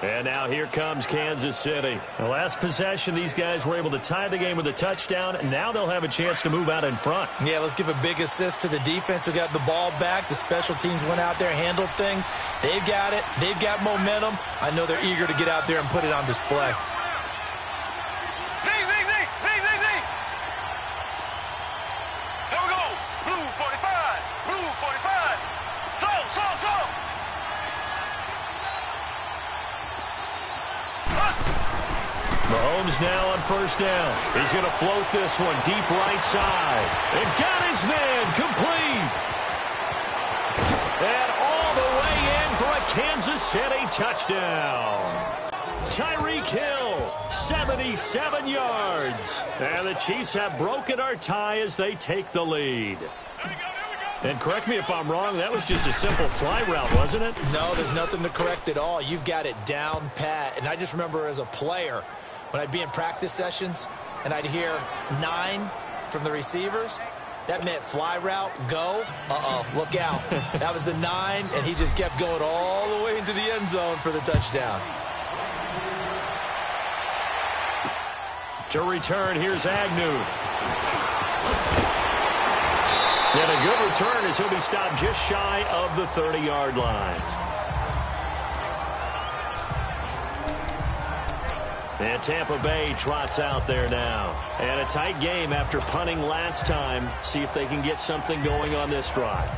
And now here comes Kansas City. The last possession, these guys were able to tie the game with a touchdown, and now they'll have a chance to move out in front. Yeah, let's give a big assist to the defense who got the ball back. The special teams went out there, handled things. They've got it. They've got momentum. I know they're eager to get out there and put it on display. Here we go. Blue 45. Blue 45. Slow. Mahomes now on first down. He's going to float this one deep right side. And got his man complete. And all the way in for a Kansas City touchdown. Tyreek Hill, 77 yards. And the Chiefs have broken our tie as they take the lead. And correct me if I'm wrong, that was just a simple fly route, wasn't it? No, there's nothing to correct at all. You've got it down pat. And I just remember as a player, when I'd be in practice sessions and I'd hear 9 from the receivers, that meant fly route, go, look out. That was the 9, and he just kept going all the way into the end zone for the touchdown. To return, here's Agnew. And a good return as he'll be stopped just shy of the 30-yard line. And Tampa Bay trots out there now. And a tight game after punting last time. See if they can get something going on this drive.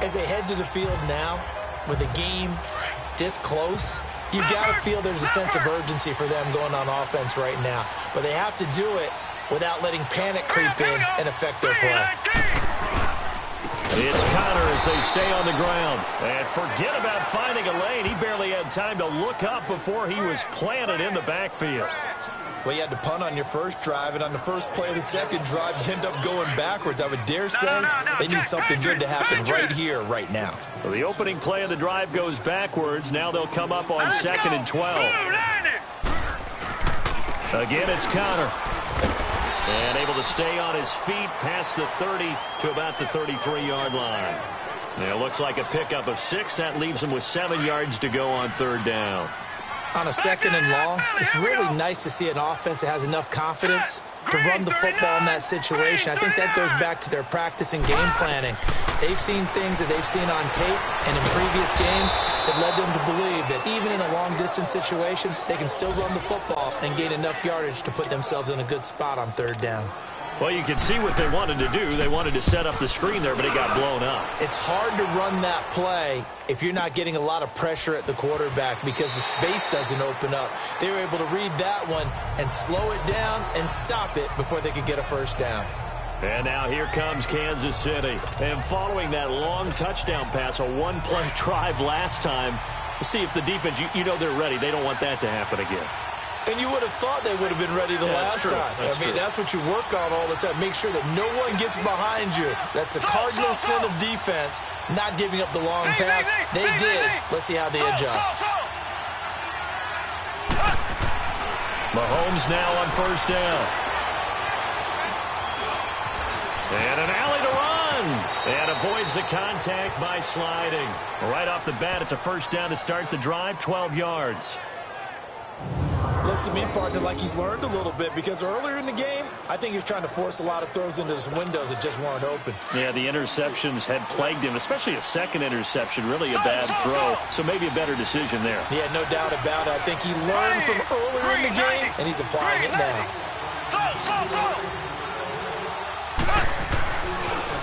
As they head to the field now, with the game this close, you've got to feel there's a sense of urgency for them going on offense right now. But they have to do it without letting panic creep in and affect their play. It's Connor as they stay on the ground. And forget about finding a lane. He barely had time to look up before he was planted in the backfield. Well, you had to punt on your first drive, and on the first play of the second drive, you end up going backwards. I would dare say they need something good to happen right here, right now. So the opening play of the drive goes backwards. Now they'll come up on 2nd and 12. Again, it's Connor. And able to stay on his feet past the 30 to about the 33-yard line. It looks like a pickup of 6. That leaves him with 7 yards to go on 3rd down. On a 2nd and long, it's really nice to see an offense that has enough confidence to run the football in that situation. I think that goes back to their practice and game planning. They've seen things that they've seen on tape and in previous games that led them to believe that even in a long-distance situation, they can still run the football and gain enough yardage to put themselves in a good spot on 3rd down. Well, you can see what they wanted to do. They wanted to set up the screen there, but it got blown up. It's hard to run that play if you're not getting a lot of pressure at the quarterback because the space doesn't open up. They were able to read that one and slow it down and stop it before they could get a first down. And now here comes Kansas City. And following that long touchdown pass, a one-play drive last time, see if the defense, you know they're ready. They don't want that to happen again. And you would have thought they would have been ready the last time. That's what you work on all the time. Make sure that no one gets behind you. That's the cardinal sin of defense, not giving up the long pass. They did. Let's see how they adjust. Mahomes now on 1st down. And an alley to run. And avoids the contact by sliding. Right off the bat, it's a 1st down to start the drive, 12 yards. Looks to me, partner, like he's learned a little bit because earlier in the game, I think he was trying to force a lot of throws into his windows that just weren't open. Yeah, the interceptions had plagued him, especially a second interception, really a bad throw. So maybe a better decision there. Yeah, no doubt about it. I think he learned from earlier in the game, and he's applying it now.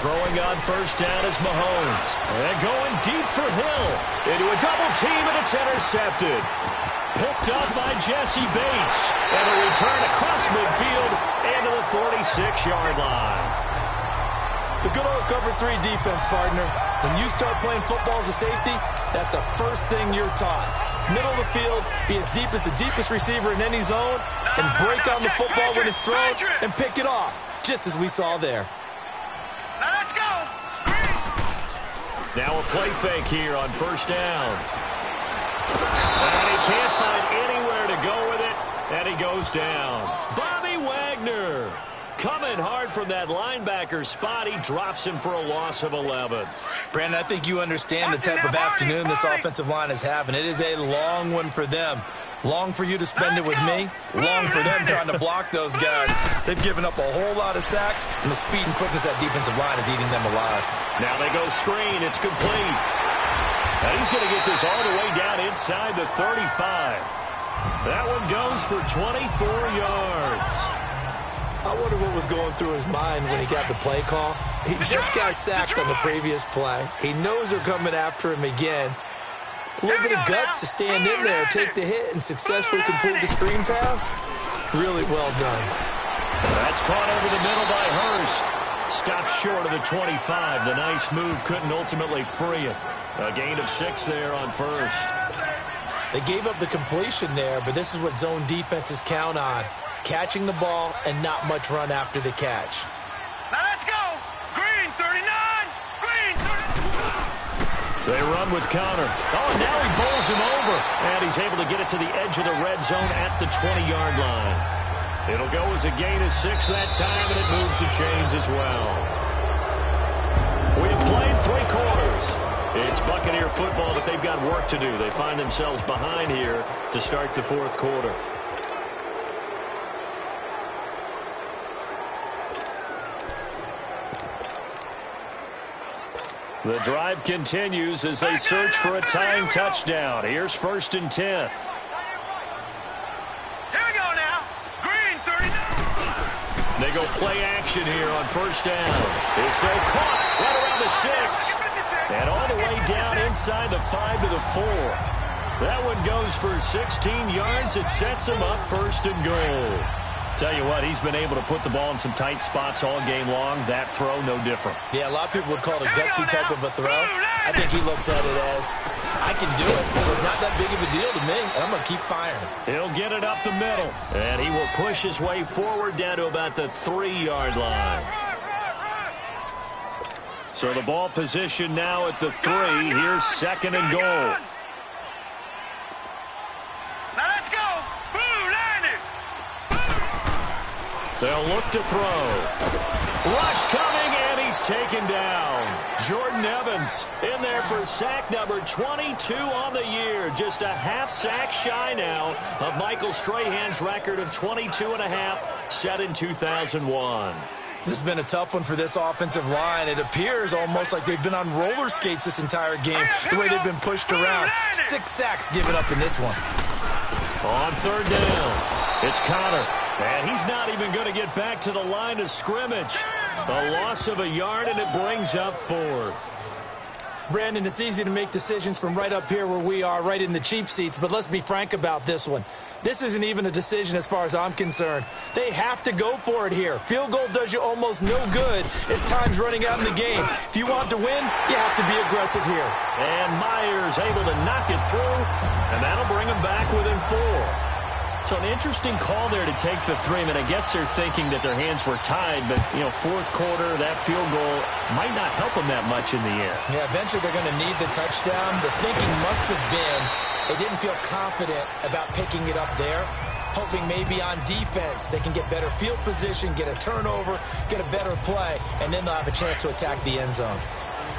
Throwing on first down is Mahomes. And going deep for Hill. Into a double team, and it's intercepted. Picked up by Jesse Bates. And a return across midfield into the 46-yard line. The good old cover 3 defense, partner. When you start playing football as a safety, that's the first thing you're taught. Middle of the field, be as deep as the deepest receiver in any zone, and break on the football when it's thrown and pick it off, just as we saw there. Now let's go. Now a play fake here on first down. And he can't find anywhere to go with it, and he goes down. Bobby Wagner coming hard from that linebacker spot. He drops him for a loss of 11. Brandon, I think you understand the type of afternoon this offensive line is having. It is a long one for them. Long for you to spend it with me. Long for them trying to block those guys. They've given up a whole lot of sacks, and the speed and quickness of that defensive line is eating them alive. Now they go screen. It's complete. And he's going to get this all the way down inside the 35. That one goes for 24 yards. I wonder what was going through his mind when he got the play call. He just got sacked on the previous play. He knows they're coming after him again. A little bit of guts to stand in there, take the hit, and successfully complete the screen pass. Really well done. That's caught over the middle by Hurst. Stops short of the 25. The nice move couldn't ultimately free him. A gain of 6 there on first. They gave up the completion there, but this is what zone defenses count on. Catching the ball and not much run after the catch. Now let's go. Green 39. Green 39. They run with counter. Oh, and now he bowls him over. And he's able to get it to the edge of the red zone at the 20-yard line. It'll go as a gain of 6 that time, and it moves the chains as well. We've played 3 quarters. It's Buccaneer football, but they've got work to do. They find themselves behind here to start the 4th quarter. The drive continues as they search for a tying touchdown. Here's 1st and 10. Here we go now. Green 39. They go play action here on first down. It's so caught right around the 6. And all the way down inside the 5 to the 4. That one goes for 16 yards. It sets him up 1st and goal. Tell you what, he's been able to put the ball in some tight spots all game long. That throw, no different. Yeah, a lot of people would call it a gutsy type of a throw. I think he looks at it as, I can do it, so it's not that big of a deal to me, and I'm going to keep firing. He'll get it up the middle, and he will push his way forward down to about the 3-yard line. So the ball position now at the 3. Here's 2nd and goal. Now let's go. Blue landed. They'll look to throw. Rush coming, and he's taken down. Jordan Evans in there for sack number 22 on the year. Just a half sack shy now of Michael Strahan's record of 22.5 set in 2001. This has been a tough one for this offensive line. It appears almost like they've been on roller skates this entire game, the way they've been pushed around. 6 sacks given up in this one. On 3rd down, it's Connor. And he's not even going to get back to the line of scrimmage. A loss of a yard, and it brings up 4th. Brandon, it's easy to make decisions from right up here where we are, right in the cheap seats, but let's be frank about this one. This isn't even a decision as far as I'm concerned. They have to go for it here. Field goal does you almost no good as time's running out in the game. If you want to win, you have to be aggressive here. And Myers able to knock it through, and that'll bring them back within 4. So an interesting call there to take the 3. I mean, I guess they're thinking that their hands were tied, but, 4th quarter, that field goal might not help them that much in the end. Yeah, eventually they're going to need the touchdown. The thinking must have been they didn't feel confident about picking it up there, hoping maybe on defense they can get better field position, get a turnover, get a better play, and then they'll have a chance to attack the end zone.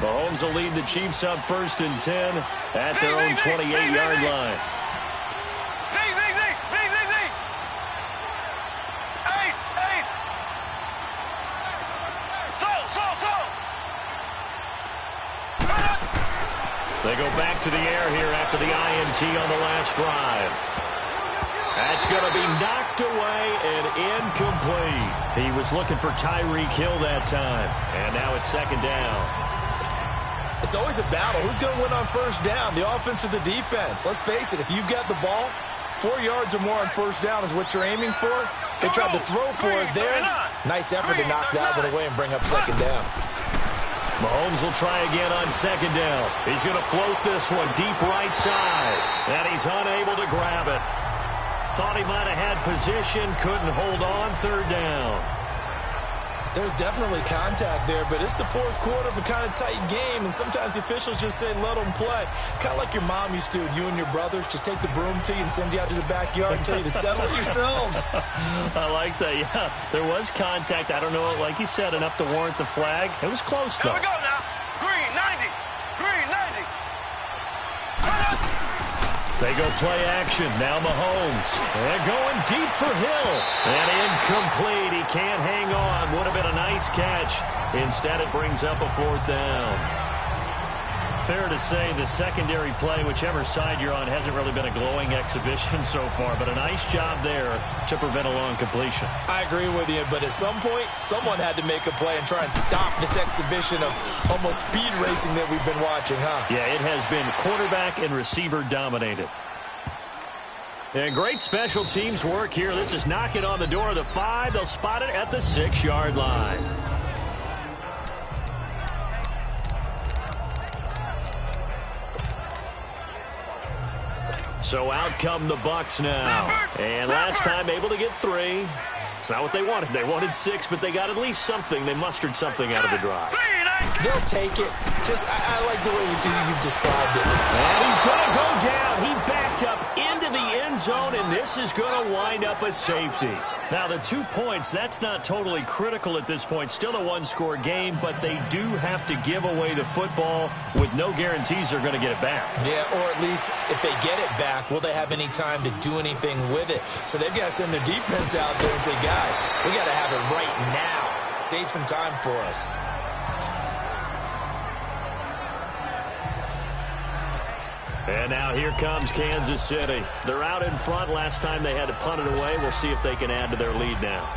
Mahomes will lead the Chiefs up 1st and 10 at their own 28-yard line. They go back to the air here after the INT on the last drive. That's going to be knocked away and incomplete. He was looking for Tyreek Hill that time. And now it's second down. It's always a battle. Who's going to win on first down, the offense or the defense? Let's face it, if you've got the ball, 4 yards or more on first down is what you're aiming for. They tried to throw for it there. Nice effort to knock that one away and bring up second down. Mahomes will try again on second down. He's going to float this one deep right side. And he's unable to grab it. Thought he might have had position, couldn't hold on, third down. There's definitely contact there, but it's the fourth quarter of a kind of tight game, and sometimes the officials just say, let them play. Kind of like your mom used to with you and your brothers. Just take the broom to you and send you out to the backyard and tell you to settle it yourselves. I like that, yeah. There was contact. I don't know, like you said, enough to warrant the flag. It was close, though. Here we go now. Green, 90. Green, 90. They go play action. Now Mahomes. And going deep for Hill. And incomplete. He can't hang on. Would have been a nice catch. Instead, it brings up a fourth down. Fair to say the secondary play, whichever side you're on, hasn't really been a glowing exhibition so far. But a nice job there to prevent a long completion. I agree with you, but at some point, someone had to make a play and try and stop this exhibition of almost speed racing that we've been watching, huh? Yeah, it has been quarterback and receiver dominated. And great special teams work here. This is knocking on the door of the 5. They'll spot it at the 6-yard line. So out come the Bucs now. And last time able to get 3. It's not what they wanted. They wanted 6, but they got at least something. They mustered something out of the drive. They'll take it. I like the way you described it. And he's going to go down. He backed up into the end zone, and this is going to wind up a safety. Now, the 2 points, that's not totally critical at this point. Still a one-score game, but they do have to give away the football with no guarantees they're going to get it back. Yeah, or at least if they get it back, will they have any time to do anything with it? So they've got to send their defense out there and say, guys, we got to have it right now. Save some time for us. And now here comes Kansas City. They're out in front. Last time they had to punt it away. We'll see if they can add to their lead now.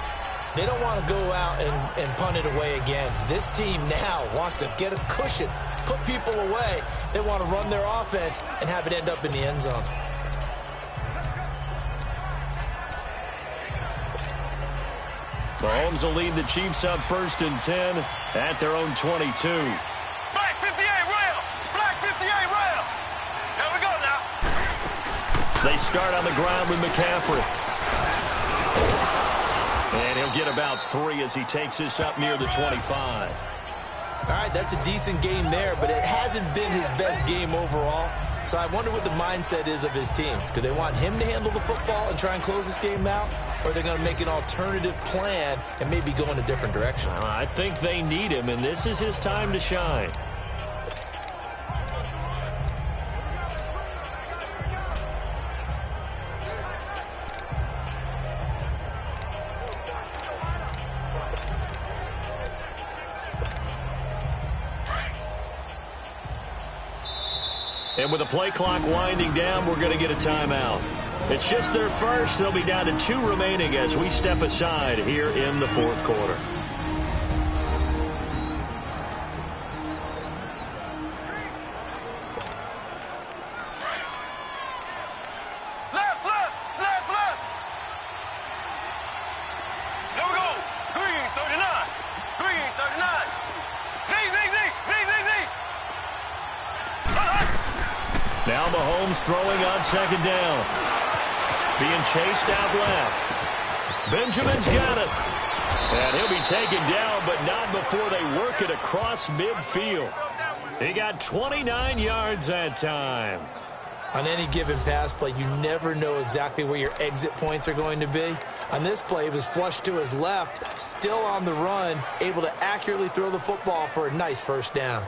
They don't want to go out and punt it away again. This team now wants to get a cushion, put people away. They want to run their offense and have it end up in the end zone. Mahomes will lead the Chiefs up 1st and 10 at their own 22. Black 58 rail. Black 58 rail. Here we go now. They start on the ground with McCaffrey. And he'll get about 3 as he takes this up near the 25. All right, that's a decent game there, but it hasn't been his best game overall. So I wonder what the mindset is of his team. Do they want him to handle the football and try and close this game out? Or are they going to make an alternative plan and maybe go in a different direction? I think they need him, and this is his time to shine. And with the play clock winding down, we're going to get a timeout. It's just their first. They'll be down to 2 remaining as we step aside here in the 4th quarter. Left, left, left, left. Here we go. Green 39. Green 39. Z, Z, Z, Z, Z, Z. Now Mahomes throwing on 2nd down. Being chased out left. Benjamin's got it. And he'll be taken down, but not before they work it across midfield. He got 29 yards that time. On any given pass play, you never know exactly where your exit points are going to be. On this play, it was flushed to his left, still on the run, able to accurately throw the football for a nice first down.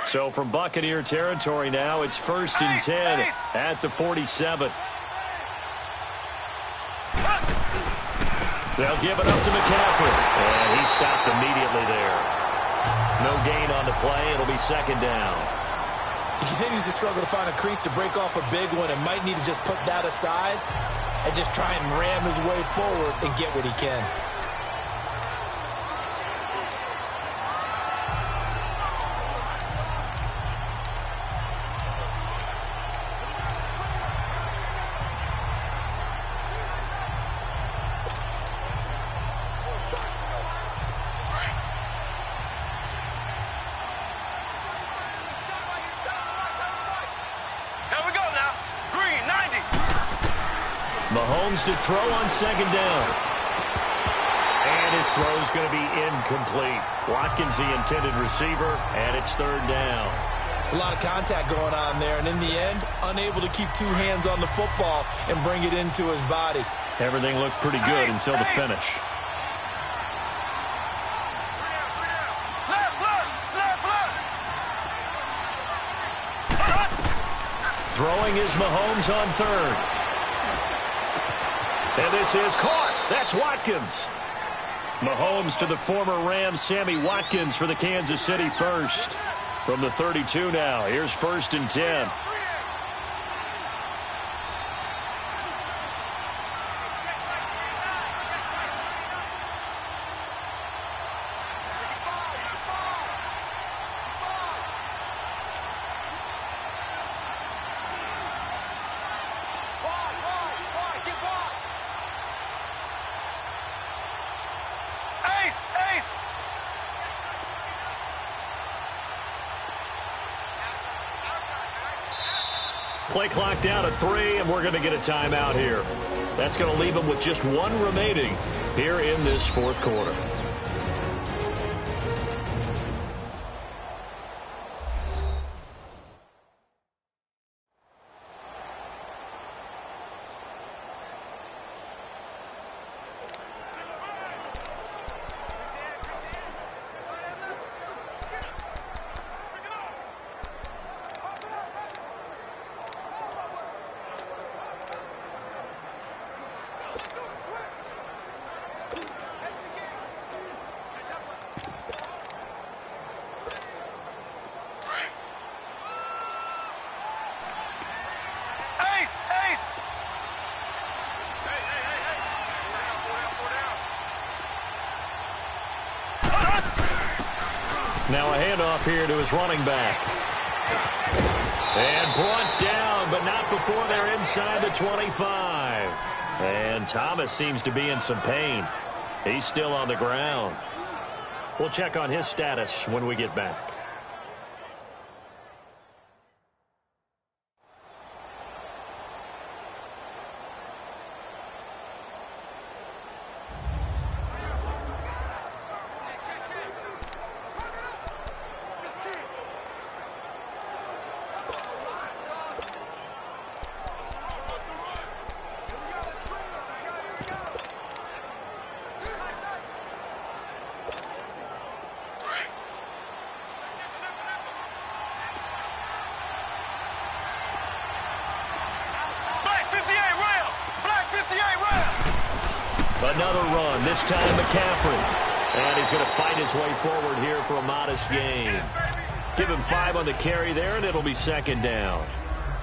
So from Buccaneer territory now, it's 1st and 10 at the 47. They'll give it up to McCaffrey. And he stopped immediately there. No gain on the play. It'll be second down. He continues to struggle to find a crease to break off a big one and might need to just put that aside and just try and ram his way forward and get what he can. Mahomes to throw on second down. And his throw is going to be incomplete. Watkins, the intended receiver, and it's third down. It's a lot of contact going on there, and in the end, unable to keep two hands on the football and bring it into his body. Everything looked pretty good until the finish. Throwing is Mahomes on third. And this is caught. That's Watkins. Mahomes to the former Rams, Sammy Watkins, for the Kansas City first. From the 32 now. Here's 1st and 10. Play clock down at 3, and we're going to get a timeout here. That's going to leave them with just one remaining here in this fourth quarter. Now a handoff here to his running back. And brought down, but not before they're inside the 25. And Thomas seems to be in some pain. He's still on the ground. We'll check on his status when we get back. Another run, this time McCaffrey. And he's going to fight his way forward here for a modest gain. Give him 5 on the carry there, and it'll be second down.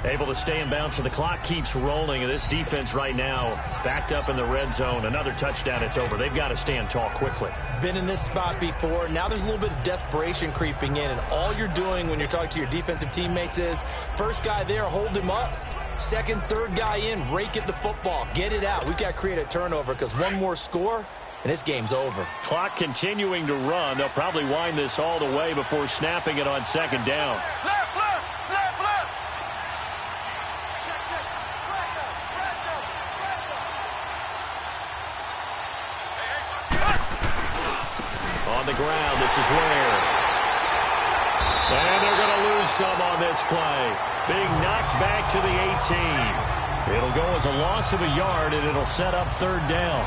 Able to stay in bounds, and the clock keeps rolling. And this defense right now backed up in the red zone. Another touchdown, it's over. They've got to stand tall quickly. Been in this spot before. Now there's a little bit of desperation creeping in. And all you're doing when you're talking to your defensive teammates is, first guy there, hold him up. Second, third guy in, rake at the football. Get it out. We've got to create a turnover because one more score, and this game's over. Clock continuing to run. They'll probably wind this all the way before snapping it on second down. Left, left, left, left. On the ground, this is Ware. And they're going to lose some on this play. Being knocked back to the 18. It'll go as a loss of a yard, and it'll set up third down.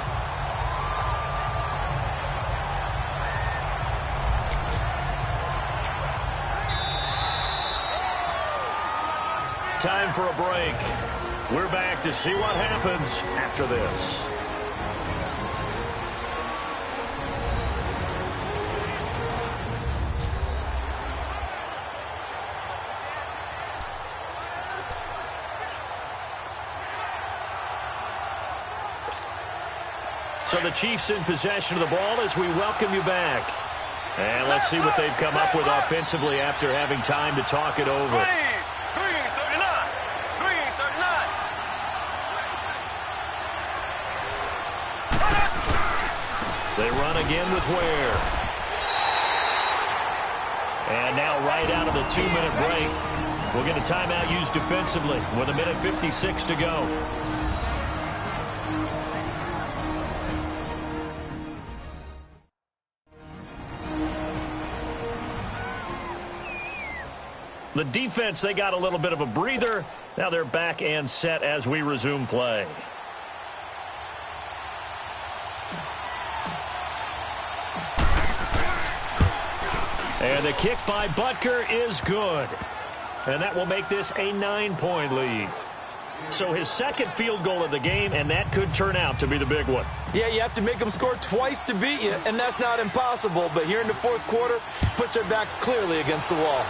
Time for a break. We're back to see what happens after this. So the Chiefs in possession of the ball as we welcome you back. And let's see what they've come up with offensively after having time to talk it over. Green 39. Green 39. They run again with Ware. And now right out of the 2-minute break, we'll get a timeout used defensively with 1:56 to go. The defense, they got a little bit of a breather. Now they're back and set as we resume play. And the kick by Butker is good. And that will make this a 9-point lead. So his second field goal of the game, and that could turn out to be the big one. Yeah, you have to make them score twice to beat you, and that's not impossible. But here in the fourth quarter, puts their backs clearly against the wall.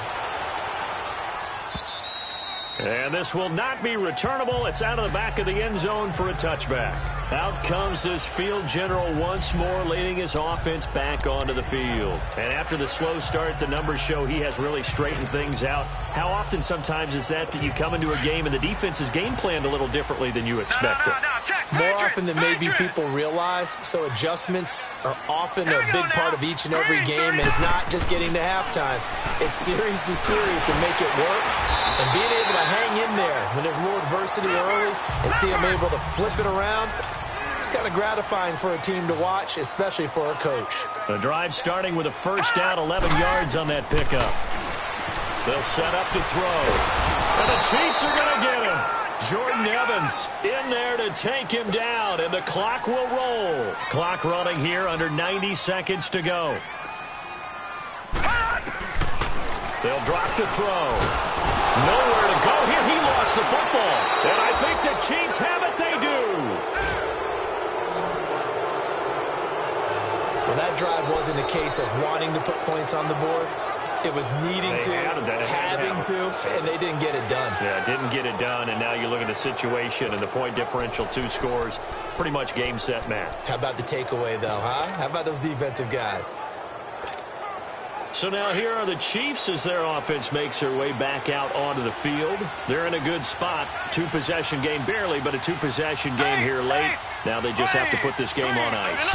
And this will not be returnable. It's out of the back of the end zone for a touchback. Out comes this field general once more, leading his offense back onto the field. And after the slow start, the numbers show he has really straightened things out. How often sometimes is that you come into a game and the defense is game planned a little differently than you expected? More often than maybe people realize, so adjustments are often a big part of each and every game, and it's not just getting to halftime. It's series to series to make it work, and being able to hang in there when there's a little adversity early and see them able to flip it around, it's kind of gratifying for a team to watch, especially for a coach. The drive starting with a first down, 11 yards on that pickup. They'll set up to throw, and the Chiefs are going to get him. Jordan Evans in there to take him down, and the clock will roll. Clock running here under 90 seconds to go. They'll drop to throw. Nowhere to go here. He lost the football. And I think the Chiefs have it. They do. Well, that drive wasn't a case of wanting to put points on the board. It was needing to, having to, and they didn't get it done. Yeah, didn't get it done, and now you look at the situation and the point differential, 2 scores, pretty much game, set, match. How about the takeaway, though, huh? How about those defensive guys? So now here are the Chiefs as their offense makes their way back out onto the field. They're in a good spot. 2-possession game, barely, but a 2-possession game here late. Now they just have to put this game on ice.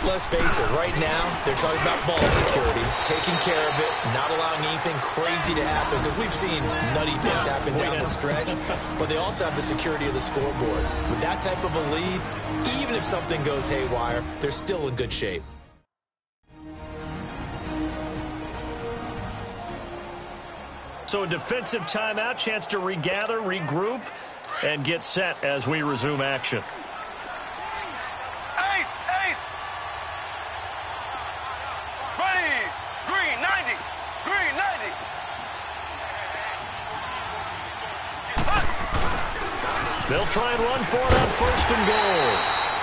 Let's face it, right now, they're talking about ball security, taking care of it, not allowing anything crazy to happen, because we've seen nutty things happen down the stretch, but they also have the security of the scoreboard. With that type of a lead, even if something goes haywire, they're still in good shape. So a defensive timeout, chance to regather, regroup, and get set as we resume action. Ace, ace. Ready. Green 90. Green 90. They'll try and run for it on first and goal.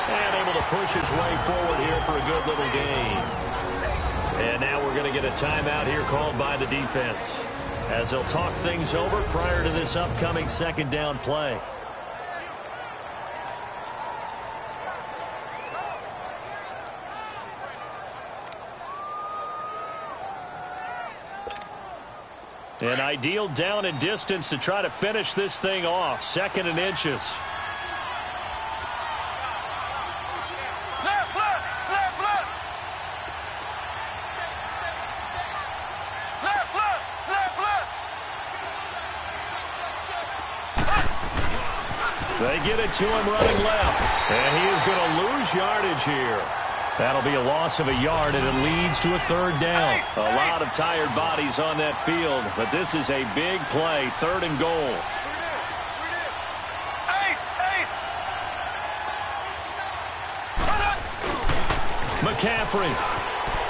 And able to push his way forward here for a good little gain. And now we're going to get a timeout here called by the defense, as they'll talk things over prior to this upcoming second down play. An ideal down and distance to try to finish this thing off. 2nd and inches. Left, left, left, left. Left, left, left, left. They get it to him running left. And he is going to lose yardage here. That'll be a loss of a yard, and it leads to a 3rd down. A lot of tired bodies on that field, but this is a big play, 3rd and goal. McCaffrey.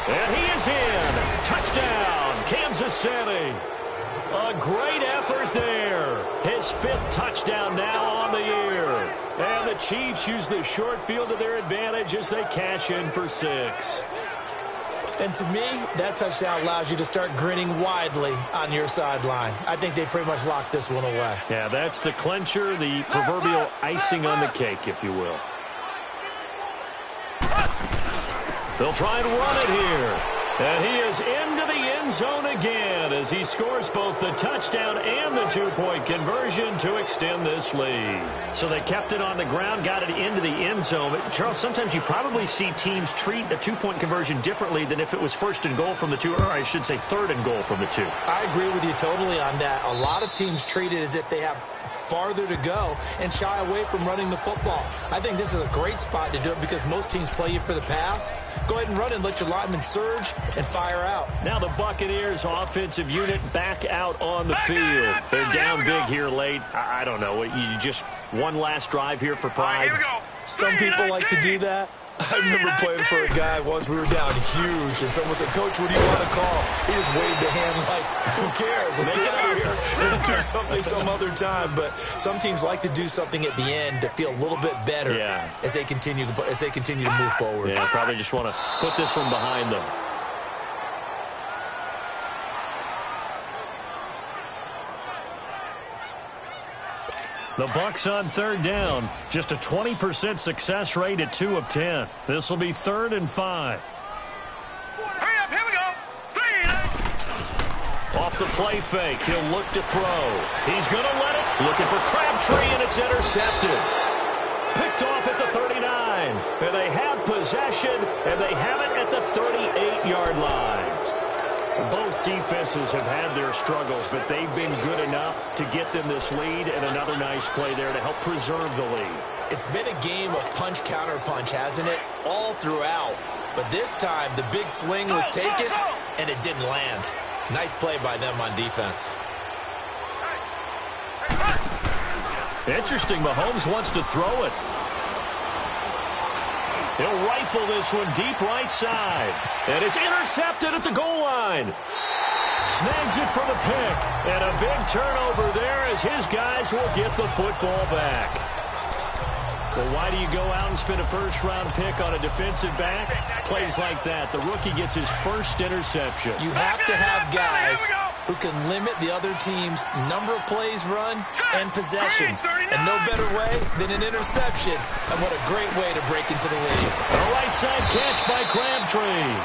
And he is in. Touchdown, Kansas City. A great effort there. His 5th touchdown now on the year. And the Chiefs use the short field to their advantage as they cash in for 6. And to me, that touchdown allows you to start grinning widely on your sideline. I think they pretty much locked this one away. Yeah, that's the clincher, the proverbial icing on the cake, if you will. They'll try and run it here. And he is into the end zone again as he scores both the touchdown and the two-point conversion to extend this lead. So they kept it on the ground, got it into the end zone. But Charles, sometimes you probably see teams treat a two-point conversion differently than if it was first and goal from the two, or I should say third and goal from the two. I agree with you totally on that. A lot of teams treat it as if they have farther to go and shy away from running the football. I think this is a great spot to do it because most teams play you for the pass. Go ahead and run and let your linemen surge and fire out. Now the Buccaneers offensive unit back out on the field. They're down big here late. I don't know. You just one last drive here for pride. Here we go. Some people like to do that. I remember playing for a guy once. We were down huge, and someone said, "Coach, what do you want to call?" He just waved a hand like, "Who cares? Let's get out of here and do something some other time." But some teams like to do something at the end to feel a little bit better as they continue to move forward. Yeah, probably just want to put this one behind them. The Bucs on third down. Just a 20% success rate at 2 of 10. This will be 3rd and 5. Hurry up, here we go. 3. Off the play fake, he'll look to throw. He's going to let it. Looking for Crabtree, and it's intercepted. Picked off at the 39. And they have possession, and they have it at the 38-yard line. Both defenses have had their struggles, but they've been good enough to get them this lead, and another nice play there to help preserve the lead. It's been a game of punch-counter-punch, hasn't it? All throughout. But this time, the big swing was taken, and it didn't land. Nice play by them on defense. Interesting, Mahomes wants to throw it. He'll rifle this one deep right side. And it's intercepted at the goal line. Snags it for the pick. And a big turnover there as his guys will get the football back. Well, why do you go out and spend a first-round pick on a defensive back? Plays like that. The rookie gets his first interception. You have to have guys who can limit the other team's number of plays run and possessions. And no better way than an interception. And what a great way to break into the lead. A right side catch by Crabtree.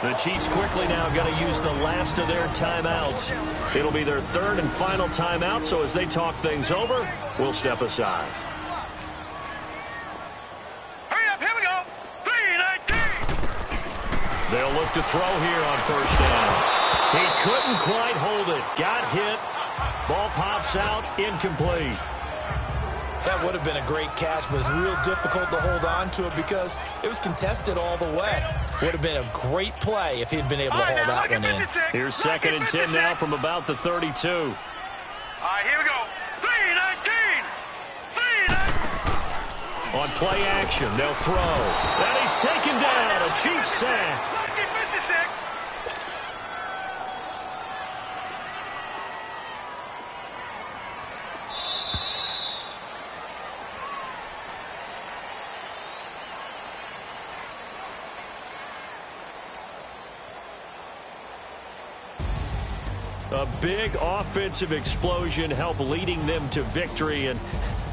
The Chiefs quickly now going to use the last of their timeouts. It'll be their 3rd and final timeout, so as they talk things over, we'll step aside. Hurry up, here we go. 3-19. They'll look to throw here on first down. He couldn't quite hold it. Got hit. Ball pops out. Incomplete. That would have been a great catch, but it was real difficult to hold on to it because it was contested all the way. Would have been a great play if he'd been able to hold that one in. Here's 2nd and 10 now from about the 32. All right, here we go. 3-19. 3-19. On play action, they'll throw. And he's taken down. A Chiefs sack. 56. A big offensive explosion helped leading them to victory. And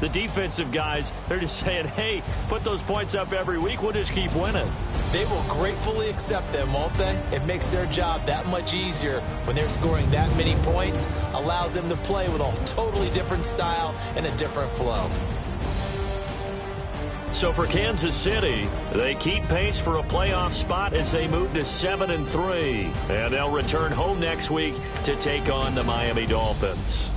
the defensive guys, they're just saying, hey, put those points up every week. We'll just keep winning. They will gratefully accept them, won't they? It makes their job that much easier when they're scoring that many points. Allows them to play with a totally different style and a different flow. So for Kansas City, they keep pace for a playoff spot as they move to 7-3. And they'll return home next week to take on the Miami Dolphins.